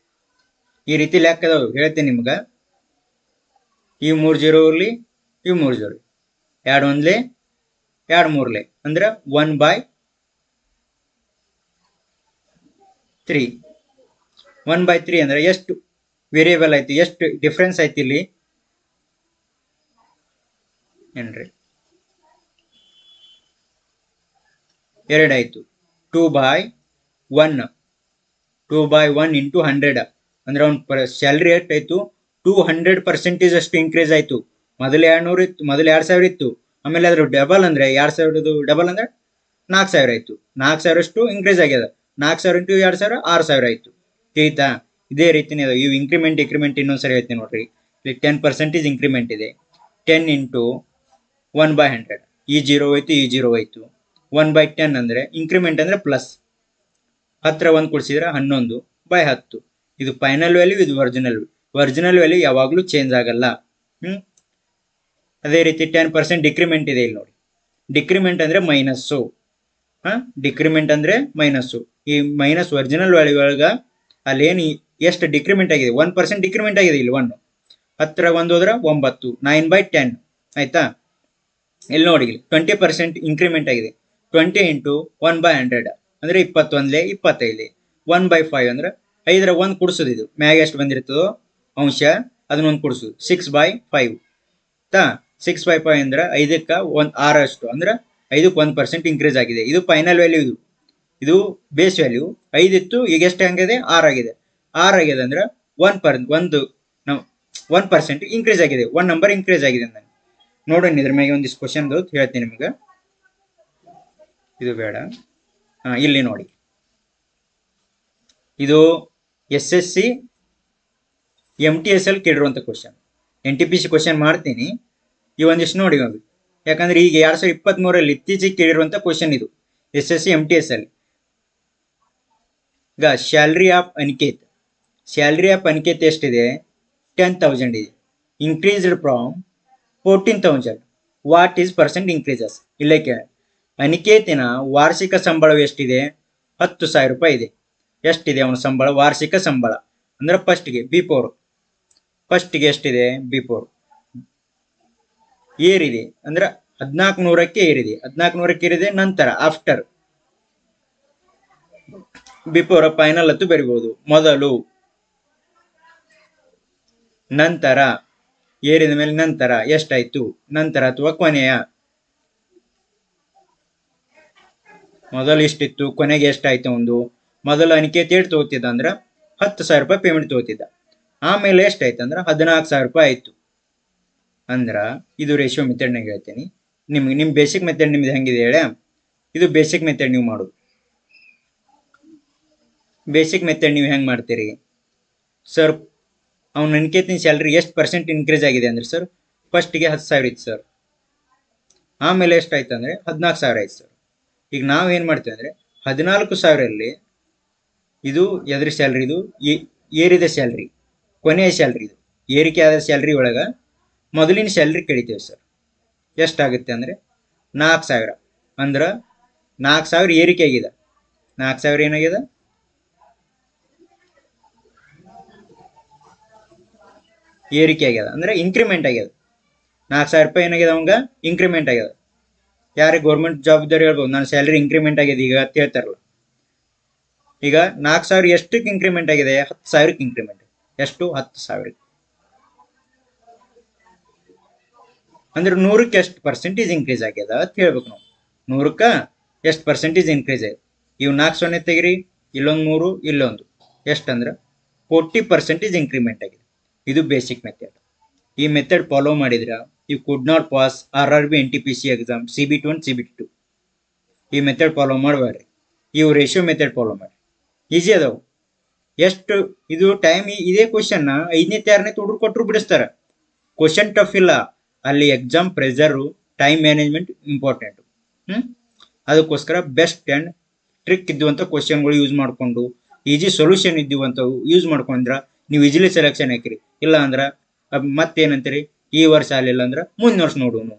ಈ ರೀತಿ ಲೆಕ್ಕದವು ಹೇಳ್ತೀನಿ ನಿಮ್ಗೆ. ಈ 3 0 ಇರಲಿ, ಈ 3 0, 2 1 2 3 ಅಂದ್ರೆ 1/3. 1/3 ಅಂದ್ರೆ ಎಷ್ಟು ವೇರಿಯೇಬಲ್ ಆಯ್ತು, ಎಷ್ಟು ಡಿಫ್ರೆನ್ಸ್ ಆಯ್ತು ಇಲ್ಲಿ ಏನ್ರಿ, 2 ಆಯ್ತು. 2/1, 2/1 ಇಂಟು 100 ಅಂದ್ರೆ ಅವ್ನ ಸ್ಯಾಲ್ರಿ ಎಷ್ಟು ಆಯ್ತು, 200% ಅಷ್ಟು ಇನ್ಕ್ರೀಸ್ ಆಯ್ತು. ಮೊದಲು 200 ಇತ್ತು, ಮೊದಲು 2000 ಇತ್ತು, ಆಮೇಲೆ ಅದ್ರ ಡಬಲ್ ಅಂದ್ರೆ 2000 ಡಬಲ್ ಅಂದ್ರೆ 4000 ಆಯ್ತು. 4000 ಅಷ್ಟು ಇನ್ಕ್ರೀಸ್ ಆಗ್ಯದ. 4000 ಇಂಟು 2000 6000 ಆಯ್ತು. ತಿಳಿತಾ? ಇದೇ ರೀತಿನೇ ಅದಾವ ಇವು. ಇನ್ಕ್ರಿಮೆಂಟ್ ಇನ್ನೊಂದ್ಸರಿ ಹೇಳ್ತೀನಿ ನೋಡ್ರಿ. ಇಲ್ಲಿ 10% ಇನ್ಕ್ರಿಮೆಂಟ್ ಇದೆ. 10 ಇಂಟು 1/100, ಈ 0 ಹೋಯ್ತು, ಈ 0 ಹೋಯ್ತು. 1/10 ಅಂದ್ರೆ ಇನ್ಕ್ರಿಮೆಂಟ್ ಅಂದ್ರೆ ಪ್ಲಸ್, 10 1 ಕೊಡ್ಸಿದ್ರೆ 11/10. ಇದು ಫೈನಲ್ ವ್ಯಾಲ್ಯೂ, ಇದು ಒರಿಜಿನಲ್ ವ್ಯಾಲ್ಯೂ ಯಾವಾಗಲೂ ಚೇಂಜ್ ಆಗಲ್ಲ. ಅದೇ ರೀತಿ 10% ಡಿಕ್ರಿಮೆಂಟ್ ಇದೆ ಇಲ್ಲಿ ನೋಡಿ. ಡಿಕ್ರಿಮೆಂಟ್ ಅಂದ್ರೆ ಮೈನಸ್ಸು. ಡಿಕ್ರಿಮೆಂಟ್ ಅಂದ್ರೆ ಮೈನಸ್ಸು. ಈ ಮೈನಸ್ ಒರಿಜಿನಲ್ ವ್ಯಾಲ್ಯೂ ಒಳಗ ಅಲ್ಲೇನು ಎಷ್ಟು ಡಿಕ್ರಿಮೆಂಟ್ ಆಗಿದೆ, 1% ಡಿಕ್ರಿಮೆಂಟ್ ಆಗಿದೆ ಇಲ್ಲಿ. 1 10 1 ಹೋದ್ರೆ 9, 9/10 ಆಯ್ತಾ. ಇಲ್ಲಿ ನೋಡಿ, 20% ಇನ್ಕ್ರಿಮೆಂಟ್ ಆಗಿದೆ. 20 ಇಂಟು 1/100 ಅಂದ್ರೆ 21 25. 1/5 ಅಂದ್ರೆ 5ರ 1 ಕೊಡ್ಸೋದು. ಇದು ಮ್ಯಾಗ ಎಷ್ಟು ಬಂದಿರ್ತದೋ ಅಂಶ ಅದನ್ನ 1 ಕೊಡ್ಸೋದು. 6/5 ತಾ. 6/5 ಅಂದ್ರೆ 5ಕ್ಕೆ 6 ಅಷ್ಟು ಅಂದ್ರೆ 5ಕ್ಕೆ 1% ಇನ್ಕ್ರೀಸ್ ಆಗಿದೆ. ಇದು ಫೈನಲ್ ವ್ಯಾಲ್ಯೂ. ಇದು ಬೇಸ್ ವ್ಯಾಲ್ಯೂ 5 ಇತ್ತು, ಈಗ ಎಷ್ಟು ಹಂಗಿದೆ, 6 ಆಗಿದೆ. 6 ಆಗಿದೆ ಅಂದ್ರೆ 1% ಇನ್ಕ್ರೀಸ್ ಆಗಿದೆ. 1 ನಂಬರ್ ಇನ್ಕ್ರೀಸ್ ಆಗಿದೆ ಅಂದ್ರೆ ನೋಡೋಣ. ಇದ್ರ ಮೇಲೆ ಒಂದಿಷ್ಟು ಕ್ವಶನ್ ಹೇಳ್ತೀನಿ ನಿಮ್ಗೆ. ಇದು ಬೇಡ, ಇಲ್ಲಿ ನೋಡಿ. ಇದು SSC MTSL ಕೇಳಿರುವಂಥ ಕ್ವಶನ್. NTPC ಕ್ವಶನ್ ಮಾಡ್ತೀನಿ. ಈ ಒಂದಿಷ್ಟು ನೋಡಿ ಹೋಗಿ, ಯಾಕಂದ್ರೆ ಈಗ 2023 ಇತ್ತೀಚೆಗೆ ಕೇಳಿರುವಂಥ ಕ್ವಶನ್ ಇದು. SSC MTSL ಈಗ ಸ್ಯಾಲ್ರಿ ಆಫ್ ಅನಿಕೇತ್ ಎಷ್ಟಿದೆ, 10,000 ಇದೆ. Increased from 14,000. What is percent increases? ಇಲ್ಲೇ ಕೇಳ. ಅನಿಕೇತಿನ ವಾರ್ಷಿಕ ಸಂಬಳವು ಎಷ್ಟಿದೆ, 10,000 ರೂಪಾಯಿ ಇದೆ. ಎಷ್ಟಿದೆ ಅವನ ಸಂಬಳ, ವಾರ್ಷಿಕ ಸಂಬಳ ಅಂದ್ರೆ ಫಸ್ಟಿಗೆ ಎಷ್ಟಿದೆ, ಬಿಫೋರ್ ಏರಿದೆ ಅಂದ್ರೆ 1400ಕ್ಕೆ ಏರಿದೆ. 1400ಕ್ಕೆ ಏರಿದೆ. ನಂತರ ಆಫ್ಟರ್, ಬಿಫೋರ್ ಫೈನಲ್ ಹತ್ತು ಬರಿಬಹುದು. ಮೊದಲು, ನಂತರ, ಏರಿದ ಮೇಲೆ ನಂತರ ಎಷ್ಟಾಯ್ತು, ನಂತರ ಅಥವಾ ಕೊನೆಯ. ಮೊದಲು ಇಷ್ಟಿತ್ತು, ಕೊನೆಗೆ ಎಷ್ಟಾಯ್ತು ಒಂದು. ಮೊದಲು ಅನಿಕೇತ್ ಏಟ್ ತಗೋತಿದ್ದ ಅಂದ್ರೆ 10,000 ರೂಪಾಯಿ ಪೇಮೆಂಟ್ ತಗೋತಿದ್ದ. ಆಮೇಲೆ ಎಷ್ಟಾಯ್ತು ಅಂದ್ರೆ 14,000 ರೂಪಾಯಿ ಆಯ್ತು. ಅಂದ್ರ ಇದು ರೇಷಿಯೋ ಮೆಥಡ್ನಾಗ ಹೇಳ್ತೀನಿ ನಿಮ್ಗೆ. ನಿಮ್ಮ ಬೇಸಿಕ್ ಮೆಥಡ್ ನಿಮ್ದು ಹೆಂಗಿದೆ ಹೇಳ, ಇದು ಬೇಸಿಕ್ ಮೆಥಡ್ ನೀವು ಮಾಡೋದು. ಬೇಸಿಕ್ ಮೆಥಡ್ ನೀವು ಹೆಂಗೆ ಮಾಡ್ತೀರಿ ಸರ್, ಅವ್ನ ಅನಿಕೇತಿನ ಸ್ಯಾಲ್ರಿ ಎಷ್ಟು ಪರ್ಸೆಂಟ್ ಇನ್ಕ್ರೀಸ್ ಆಗಿದೆ ಅಂದ್ರೆ ಸರ್, ಫಸ್ಟಿಗೆ 10,000 ಇತ್ತು ಸರ್, ಆಮೇಲೆ ಎಷ್ಟಾಯ್ತು ಅಂದರೆ 14,000 ಆಯ್ತು ಸರ್. ಈಗ ನಾವು ಏನು ಮಾಡ್ತೀವಿ ಅಂದರೆ 14,000 ಇದು ಎದ್ರ ಸ್ಯಾಲ್ರಿ, ಇದು ಏರಿದ ಸ್ಯಾಲ್ರಿ, ಕೊನೆಯ ಸ್ಯಾಲ್ರಿ. ಇದು ಏರಿಕೆ ಆದ ಸ್ಯಾಲ್ರಿ ಒಳಗೆ ಮೊದಲಿನ ಸ್ಯಾಲ್ರಿ ಕಡಿತೇವೆ ಸರ್. ಎಷ್ಟಾಗುತ್ತೆ ಅಂದರೆ 4,000. ಅಂದ್ರೆ 4,000 ಏರಿಕೆ ಆಗಿದೆ. 4,000 ಏನಾಗಿದೆ, ಏರಿಕೆ ಆಗ್ಯದ ಅಂದ್ರೆ ಇನ್ಕ್ರಿಮೆಂಟ್ ಆಗ್ಯದ. 4,000 ರೂಪಾಯಿ ಏನಾಗಿದೆ ಅವಂಗ ಇನ್ಕ್ರಿಮೆಂಟ್ ಆಗ್ಯದ. ಯಾರಿಗೆ ಗೌರ್ಮೆಂಟ್ ಜಾಬ್ ಇದ್ದಾರೆ ಹೇಳ್ಬೋದು, ನನ್ನ ಸ್ಯಾಲ್ರಿ ಇನ್ಕ್ರಿಮೆಂಟ್ ಆಗಿದೆ ಈಗ ಅಂತ ಹೇಳ್ತಾರಲ್ಲ. ಈಗ 4,000 ಎಷ್ಟಕ್ಕೆ ಇನ್ಕ್ರಿಮೆಂಟ್ ಆಗಿದೆ, 10,000ಕ್ಕೆ ಇನ್ಕ್ರಿಮೆಂಟ್. ಎಷ್ಟು, 10,000. ಅಂದ್ರೆ 100ಕ್ಕೆ ಎಷ್ಟು ಪರ್ಸೆಂಟೇಜ್ ಇನ್ಕ್ರೀಸ್ ಆಗ್ಯದ ಅಂತ ಹೇಳ್ಬೇಕು ನಾವು. 100ಕ್ಕೆ ಎಷ್ಟು ಪರ್ಸೆಂಟೇಜ್ ಇನ್ಕ್ರೀಸ್ ಆಗಿದೆ. ಇವು 4 ಸೊನ್ನೆ ತೆಗಿರಿ, ಇಲ್ಲೊಂದು 3, ಇಲ್ಲೊಂದು, ಎಷ್ಟಂದ್ರೆ 40% ಇನ್ಕ್ರಿಮೆಂಟ್ ಆಗಿದೆ. ಇದು ಬೇಸಿಕ್ ಮೆಥಡ್. ಈ ಮೆಥಡ್ ಫಾಲೋ ಮಾಡಿದ್ರೆ you could not pass RRB NTPC exam CBT 1 CBT 2. ಈ ಮೆಥಡ್ ಫಾಲೋ ಮಾಡಬೇಡ್ರಿ, ಇವು ರೇಷಿಯೋ ಮೆಥಡ್ ಫಾಲೋ ಮಾಡಿ. ಈಸಿ ಅದಾವು. ಎಷ್ಟು ಇದು ಟೈಮ್ ಇದೇ ಕ್ವಶನ್ನ 5ನೇ 6ನೇ ಹುಡುಗರು ಕೊಟ್ಟರು ಬಿಡಿಸ್ತಾರೆ. ಕ್ವಶನ್ ಟಫ್ ಇಲ್ಲ, ಅಲ್ಲಿ exam pressure, time management important. ಅದಕ್ಕೋಸ್ಕರ ಬೆಸ್ಟ್ ಆ್ಯಂಡ್ ಟ್ರಿಕ್ ಇದ್ದುವಂಥ ಕ್ವಶನ್ಗಳು ಯೂಸ್ ಮಾಡಿಕೊಂಡು, ಈಜಿ ಸೊಲ್ಯೂಷನ್ ಇದ್ದುವಂಥವು ಯೂಸ್ ಮಾಡ್ಕೊಂಡ್ರೆ ನೀವು ಈಜಿಲಿ ಸೆಲೆಕ್ಷನ್ ಹಾಕಿರಿ. ಇಲ್ಲ ಅಂದ್ರೆ ಮತ್ತೇನಂತೀರಿ, ಈ ವರ್ಷ ಆಗಲಿಲ್ಲ ಅಂದ್ರೆ ಮುಂದಿನ ವರ್ಷ ನೋಡೋನು,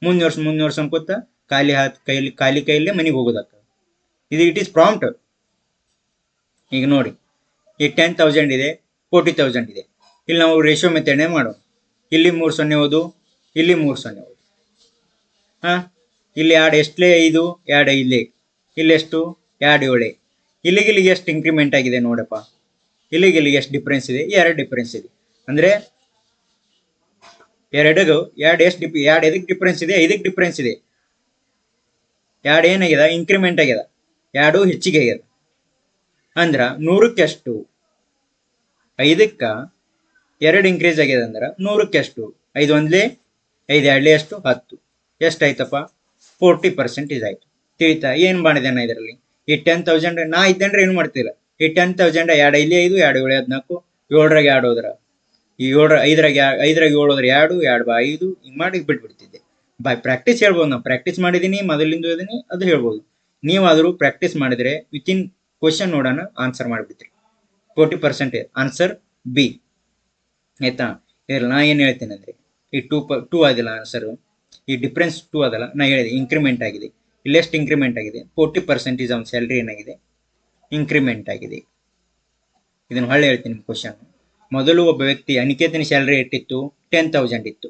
ಮುಂದಿನ ವರ್ಷ ಅನ್ಕೋತ ಖಾಲಿ ಕೈಯಲ್ಲೇ ಮನೆಗೆ ಹೋಗೋದಾಗ್ತದೆ. ಇದು ಇಟ್ ಈಸ್ ಪ್ರಾಂಪ್ಟ್. ಈಗ ನೋಡಿ, ಈ 10,000 ಇದೆ, 40,000 ಇದೆ. ಇಲ್ಲಿ ನಾವು ರೇಷಿಯೋ ಮೆಥಡ್ನೇ ಮಾಡೋಣ. ಇಲ್ಲಿ 3 ಸೊನ್ನೆ ಓದು, ಇಲ್ಲಿ 3 ಸೊನ್ನೆ ಓದು. ಇಲ್ಲಿ 2 ಎಷ್ಟಲೇ 5, 2 5ಲೇ, ಇಲ್ಲೆಷ್ಟು 2 7. ಇಲ್ಲಿಗೆ ಎಷ್ಟು ಇನ್ಕ್ರಿಮೆಂಟ್ ಆಗಿದೆ ನೋಡಪ್ಪ. ಇಲ್ಲಿಗೆ ಎಷ್ಟು ಡಿಫ್ರೆನ್ಸ್ ಇದೆ? 2 ಡಿಫ್ರೆನ್ಸ್ ಇದೆ. ಅಂದರೆ 2 ಎದಕ್ಕೆ ಡಿಫ್ರೆನ್ಸ್ ಇದೆ? 5ಕ್ಕೆ ಡಿಫ್ರೆನ್ಸ್ ಇದೆ. 2 ಏನಾಗ್ಯದ? ಇನ್ಕ್ರಿಮೆಂಟ್ ಆಗ್ಯದ. 2 ಹೆಚ್ಚಿಗೆ ಆಗ್ಯದ. ಅಂದ್ರೆ 100ಕ್ಕೆ ಎಷ್ಟು? 5ಕ್ಕೆ 2 ಇನ್ಕ್ರೀಸ್ ಆಗ್ಯದ ಅಂದ್ರೆ 100ಕ್ಕೆ ಎಷ್ಟು? 5 1ಲೇ 5 2ಲೇ ಎಷ್ಟು? 10. ಎಷ್ಟಾಯ್ತಪ್ಪ? 40% ಆಯ್ತು. ತಿಳಿತಾ? ಏನು ಮಾಡಿದೆ ನಾ ಇದರಲ್ಲಿ? ಈ 10,000 ನಾ ಇದ್ದಂದ್ರೆ ಏನು ಮಾಡ್ತಿಲ್ಲ. ಈ 10,000 2 5 5 2 7 14, 7ರಾಗ 2 ಹೋದ್ರ, ಈ 5ರಾಗ 7 ಹೋದ್ರೆ 2, 2 5 ಹಿಂಗೆ ಮಾಡಿ ಬಿಟ್ಬಿಡ್ತಿದ್ದೆ. ಬೈ ಪ್ರಾಕ್ಟೀಸ್ ಹೇಳ್ಬೋದು. ನಾವು ಪ್ರಾಕ್ಟೀಸ್ ಮಾಡಿದ್ದೀನಿ, ಮೊದಲಿಂದ ಓದಿನಿ, ಅದು ಹೇಳ್ಬೋದು. ನೀವಾದರೂ ಪ್ರಾಕ್ಟೀಸ್ ಮಾಡಿದರೆ ವಿತಿನ್ ಕ್ವಶನ್ ನೋಡೋಣ ಆನ್ಸರ್ ಮಾಡಿಬಿಡ್ತೀರಿ. 40% answer B. ಆಯ್ತಾ? ಇದ್ರಲ್ಲಿ ನಾ ಏನು ಹೇಳ್ತೀನಿ ಅಂದರೆ, ಈ 2 ಆದಿಲ್ಲ ಆನ್ಸರು, ಈ ಡಿಫ್ರೆನ್ಸ್ 2 ಅದಲ್ಲ, ನಾ ಹೇಳಿದೆ ಇನ್ಕ್ರಿಮೆಂಟ್ ಆಗಿದೆ. ಇಲ್ಲೆಷ್ಟು ಇನ್ಕ್ರಿಮೆಂಟ್ ಆಗಿದೆ? 40% ಅವನ ಸ್ಯಾಲ್ರಿ ಏನಾಗಿದೆ? ಇನ್ಕ್ರಿಮೆಂಟ್ ಆಗಿದೆ. ಇದನ್ನು ಹೊಳ್ಳಿ ಹೇಳ್ತೀನಿ ನಿಮ್ಮ ಕ್ವಶನ್. ಮೊದಲು ಒಬ್ಬ ವ್ಯಕ್ತಿ ಅನಿಕೇತನ ಸ್ಯಾಲ್ರಿ ಎಷ್ಟಿತ್ತು? 10,000 ಇತ್ತು.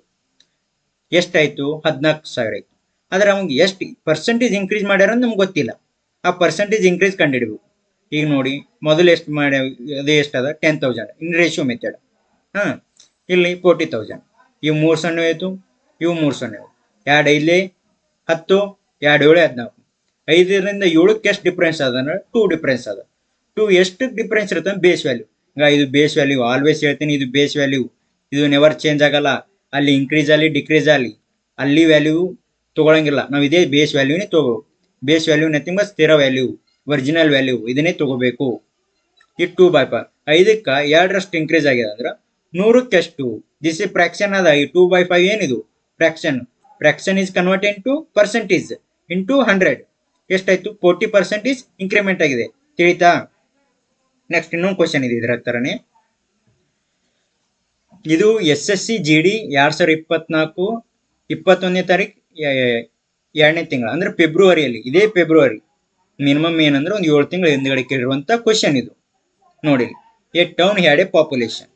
ಎಷ್ಟಾಯಿತು? 14,000 ಆಯಿತು. ಆದರೆ ಅವ್ನಿಗೆ ಎಷ್ಟು ಪರ್ಸೆಂಟೇಜ್ ಇನ್ಕ್ರೀಸ್ ಮಾಡ್ಯಾರ ಅಂತ ನಮ್ಗೆ ಗೊತ್ತಿಲ್ಲ. ಆ ಪರ್ಸೆಂಟೇಜ್ ಇನ್ಕ್ರೀಸ್ ಕಂಡುಹಿಡಬೇಕು. ಈಗ ನೋಡಿ, ಮೊದಲು ಎಷ್ಟು ಮಾಡಿ ಅದೇ ಎಷ್ಟದ? 10,000 ಇನ್ ರೇಷಿಯೋ ಮೆಥಡ್. ಇಲ್ಲಿ 40,000. ಇವು 3 ಸೊನ್ನೆ ಆಯಿತು, ಇವು 3 ಸೊನ್ನೆ ಆಯಿತು. 2 5ಲೇ 10, 2 7 14. 5ರಿಂದ 7ಕ್ಕೆ ಎಷ್ಟು ಡಿಫ್ರೆನ್ಸ್ ಅದ ಅಂದ್ರೆ 2 ಡಿಫ್ರೆನ್ಸ್ ಅದ. 2 ಎಷ್ಟು ಡಿಫ್ರೆನ್ಸ್ ಇರುತ್ತೆ? Base value. ಈಗ ಇದು ಬೇಸ್ ವ್ಯಾಲ್ಯೂ, ಆಲ್ವೇಸ್ ಹೇಳ್ತೀನಿ, ಇದು ಬೇಸ್ ವ್ಯಾಲ್ಯೂ. ಇದು ನೆವರ್ ಚೇಂಜ್ ಆಗಲ್ಲ. ಅಲ್ಲಿ ಇನ್ಕ್ರೀಸ್ ಆಗಲಿ ಡಿಕ್ರೀಸ್ ಆಗಲಿ ಅಲ್ಲಿ ವ್ಯಾಲ್ಯೂ ತೊಗೊಳಂಗಿಲ್ಲ. ನಾವು ಇದೇ ಬೇಸ್ ವ್ಯಾಲ್ಯೂನೇ ತೊಗೋಬೇಕು. ಬೇಸ್ ವ್ಯಾಲ್ಯೂ ನಥಿಂಗ್ ಬಟ್ ಸ್ಥಿರ ವ್ಯಾಲ್ಯೂ, ಒರಿಜಿನಲ್ ವ್ಯಾಲ್ಯೂ, ಇದನ್ನೇ ತೊಗೋಬೇಕು. ಈ 2/5 5ಕ್ಕೆ 2ರಷ್ಟು ಇನ್ಕ್ರೀಸ್ ಆಗಿದೆ ಅಂದ್ರೆ 100ಕ್ಕೆ ಎಷ್ಟು? ದಿಸ್ ಇಸ್ ಫ್ರಾಕ್ಷನ್ ಅದ. ಈ 2/5 ಏನಿದು? Fraction is convert into percentage into 100. ಎಷ್ಟಾಯ್ತು? 40% ಇನ್ಕ್ರಿಮೆಂಟ್ ಆಗಿದೆ. ತಿಳಿತಾ? ನೆಕ್ಸ್ಟ್ ಇನ್ನೊಂದು ಕ್ವಶನ್ ಇದೆ ಇದರ ಥರನೇ. ಇದು SSC GD 2024 21ನೇ ತಾರೀಕು 2ನೇ ತಿಂಗಳು, ಅಂದ್ರೆ ಫೆಬ್ರವರಿಯಲ್ಲಿ. ಇದೇ ಫೆಬ್ರವರಿ ಮಿನಿಮಮ್ ಏನಂದ್ರೆ ಒಂದು 7 ತಿಂಗಳು ಹಿಂದ್ಗಡೆ ಕೇಳಿರುವಂಥ ಕ್ವಶನ್ ಇದು. ನೋಡಿ, A town had A population.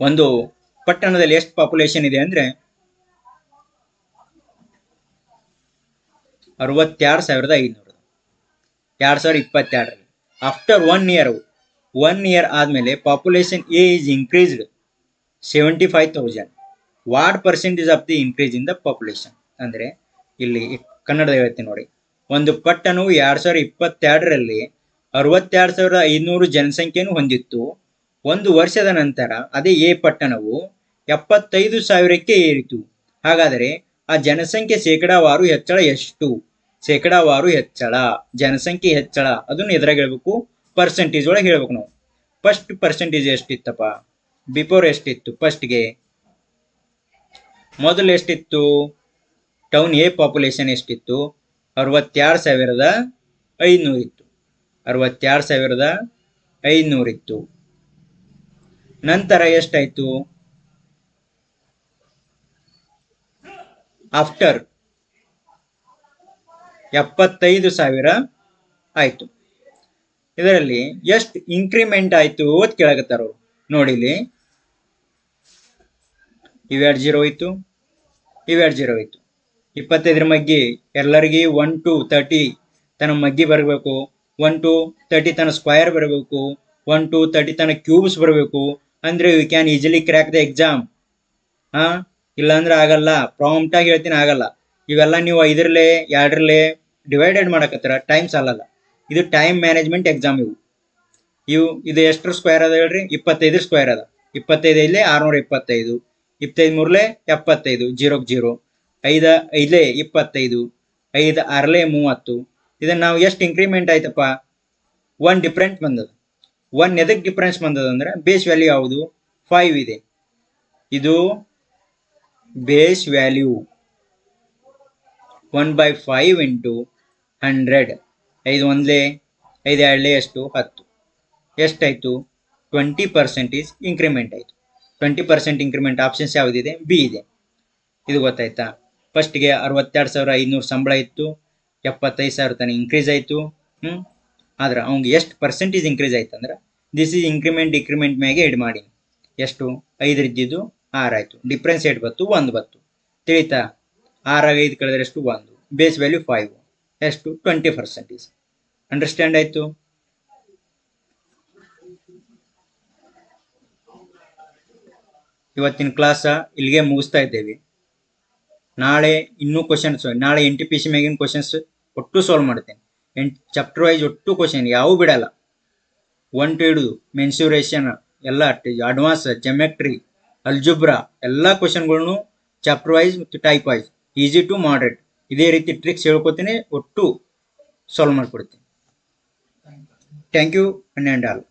ಒಂದು ಪಟ್ಟಣದಲ್ಲಿ ಎಷ್ಟು ಪಾಪ್ಯುಲೇಷನ್ ಇದೆ ಅಂದ್ರೆ 62,500 2022ರಲ್ಲಿ. ಆಫ್ಟರ್ 1 ಇಯರ್ ಆದಮೇಲೆ population A is increased 75,000. What percentage of the increase in the population? ಅಂದರೆ ಇಲ್ಲಿ ಕನ್ನಡದ ಹೇಳ್ತೀನಿ ನೋಡಿ. ಒಂದು ಪಟ್ಟಣವು 2022ರಲ್ಲಿ 62,500 ಜನಸಂಖ್ಯೆಯನ್ನು ಹೊಂದಿತ್ತು. 1 ವರ್ಷದ ನಂತರ ಅದೇ ಎ ಪಟ್ಟಣವು 75,000ಕ್ಕೆ ಏರಿತು. ಹಾಗಾದರೆ ಆ ಜನಸಂಖ್ಯೆ ಶೇಕಡಾವಾರು ಹೆಚ್ಚಳ ಎಷ್ಟು? ಶೇಕಡಾವಾರು ಹೆಚ್ಚಳ, ಜನಸಂಖ್ಯೆ ಹೆಚ್ಚಳ, ಅದನ್ನು ಎದುರಾಗಿ ಹೇಳ್ಬೇಕು, ಪರ್ಸೆಂಟೇಜ್ ಒಳಗೆ ಹೇಳ್ಬೇಕು ನಾವು. First percentage ಎಷ್ಟಿತ್ತಪ್ಪ? ಬಿಫೋರ್ ಎಷ್ಟಿತ್ತು? ಫಸ್ಟ್ಗೆ ಮೊದಲು ಎಷ್ಟಿತ್ತು? ಟೌನ್ ಎ ಪಾಪ್ಯುಲೇಷನ್ ಎಷ್ಟಿತ್ತು? 62,500 ಇತ್ತು. 62,500 ಇತ್ತು. ನಂತರ ಎಷ್ಟಾಯ್ತು? ಆಫ್ಟರ್ 75,000 ಆಯ್ತು. ಇದರಲ್ಲಿ ಎಷ್ಟು ಇನ್ಕ್ರಿಮೆಂಟ್ ಆಯ್ತು ಅಂತ ಕೇಳಕತ್ತಾರ ಅವರು. ನೋಡಿಲಿ, ಇವೆರಡು 0 ಹೋಯ್ತು, ಇವೆರಡು 0 ಹೋಯ್ತು. 25ರ ಮಗ್ಗಿ ಎಲ್ಲರಿಗೆ 1 to 30 ತನ್ನ ಮಗ್ಗಿ ಬರಬೇಕು. 1 to 30 ತನ್ನ ಸ್ಕ್ವಯರ್ ಬರಬೇಕು. 1 to 30 ತನ್ನ ಕ್ಯೂಬ್ಸ್ ಬರಬೇಕು. ಅಂದ್ರೆ you can easily crack the exam. ಇಲ್ಲಾಂದ್ರೆ ಆಗಲ್ಲ. ಪ್ರಾಂಪ್ಟಾಗಿ ಹೇಳ್ತೀನಿ ಆಗಲ್ಲ. ಇವೆಲ್ಲ ನೀವು 5ರಲ್ಲಿ 2ರಲ್ಲಿ ಡಿವೈಡೆಡ್ ಮಾಡಕತ್ತರ ಟೈಮ್ ಸಾಲಲ್ಲ. ಇದು ಟೈಮ್ ಮ್ಯಾನೇಜ್ಮೆಂಟ್ ಎಕ್ಸಾಮ್. ಇದು ಎಷ್ಟರ ಸ್ಕ್ವೇರ್ ಅದ ಹೇಳ್ರಿ? 25 ಸ್ಕ್ವೇರ್ ಅದ. 25 ಐದ್ಲೆ 625, 25 ಮೂರ್ಲೆ 75, 0ಗೆ 0, 5 ಐದ್ಲೆ 25, 5 6ಲೆ 30. ಇದನ್ನ ನಾವು ಎಷ್ಟು ಇಂಕ್ರಿಮೆಂಟ್ ಆಯ್ತಪ್ಪ? 1 ಡಿಫ್ರೆಂಟ್ ಬಂದದ. 1 ಎದಕ್ಕೆ ಡಿಫ್ರೆನ್ಸ್ ಬಂದದ ಅಂದ್ರೆ ಬೇಸ್ ವ್ಯಾಲ್ಯೂ ಯಾವುದು? 5 ಇದೆ. ಇದು ಬೇಸ್ ವ್ಯಾಲ್ಯೂ 1/5 ಇಂಟು 100. 5 ಒಂದ್ಲೆ 5 ಎರಡ್ಲೆ ಎಷ್ಟು? 10. ಎಷ್ಟಾಯ್ತು? 20% ಇಂಕ್ರಿಮೆಂಟ್ ಆಯಿತು. 20% ಇಂಕ್ರಿಮೆಂಟ್ ಆಪ್ಷನ್ಸ್ ಯಾವುದಿದೆ? ಬಿ ಇದೆ. ಇದು ಗೊತ್ತಾಯ್ತಾ? ಫಸ್ಟ್ಗೆ 62,500 ಸಂಬಳ ಇತ್ತು, 75,000 ತನಕ ಇನ್ಕ್ರೀಸ್ ಆಯಿತು. ಆದ್ರೆ ಅವ್ನಿಗೆ ಎಷ್ಟು ಪರ್ಸೆಂಟೇಜ್ ಇನ್ಕ್ರೀಸ್ ಆಯ್ತು ಅಂದ್ರೆ ದಿಸ್ ಈಸ್ ಇಂಕ್ರಿಮೆಂಟ್ ಡಿಕ್ರಿಮೆಂಟ್ ಮ್ಯಾಗೆ ಎಡ್ ಮಾಡಿ. ಎಷ್ಟು? 5 ಇದ್ದಿದ್ದು 6 ಆಯಿತು. ಡಿಫ್ರೆನ್ಸ್ ಎಟ್ ಬತ್ತು? 1 ಬತ್ತು. ತಿಳಿತಾ? 6 5 ಕಳೆದ್ರೆ ಎಷ್ಟು? 1. Base value 5. ಎಷ್ಟು? 20%. ಅಂಡರ್ಸ್ಟ್ಯಾಂಡ್ ಆಯಿತು? ಇವತ್ತಿನ ಕ್ಲಾಸ ಇಲ್ಲಿಗೆ ಮುಗಿಸ್ತಾ ಇದ್ದೇವೆ. ನಾಳೆ ಇನ್ನೂ ಕ್ವಶನ್ಸ್, ನಾಳೆ NTPC ಮ್ಯಾಗಿನ ಕ್ವಶನ್ಸ್ ಒಟ್ಟು ಸಾಲ್ವ್ ಮಾಡ್ತೇನೆ. ಚಾಪ್ಟರ್ ವೈಸ್ ಒಟ್ಟು ಕ್ವಶನ್ ಯಾವೂ ಬಿಡಲ್ಲ. 1 to ಹಿಡಿದು ಮೆನ್ಸುರೇಷನ್ ಎಲ್ಲ, ಅಡ್ವಾನ್ಸ್ ಜೆಮೆಟ್ರಿ, ಅಲ್ಜುಬ್ರಾ ಎಲ್ಲ ಕ್ವಶನ್ಗಳನ್ನು ಚಾಪ್ಟರ್ ವೈಸ್ ಮತ್ತು type wise, easy to moderate ಇದೇ ರೀತಿ ಟ್ರಿಕ್ಸ್ ಹೇಳ್ಕೊತೀನಿ, ಒಟ್ಟು ಸಾಲ್ವ್ ಮಾಡಿಕೊಡ್ತೀನಿ. Thank you. 12 ಆಲ್.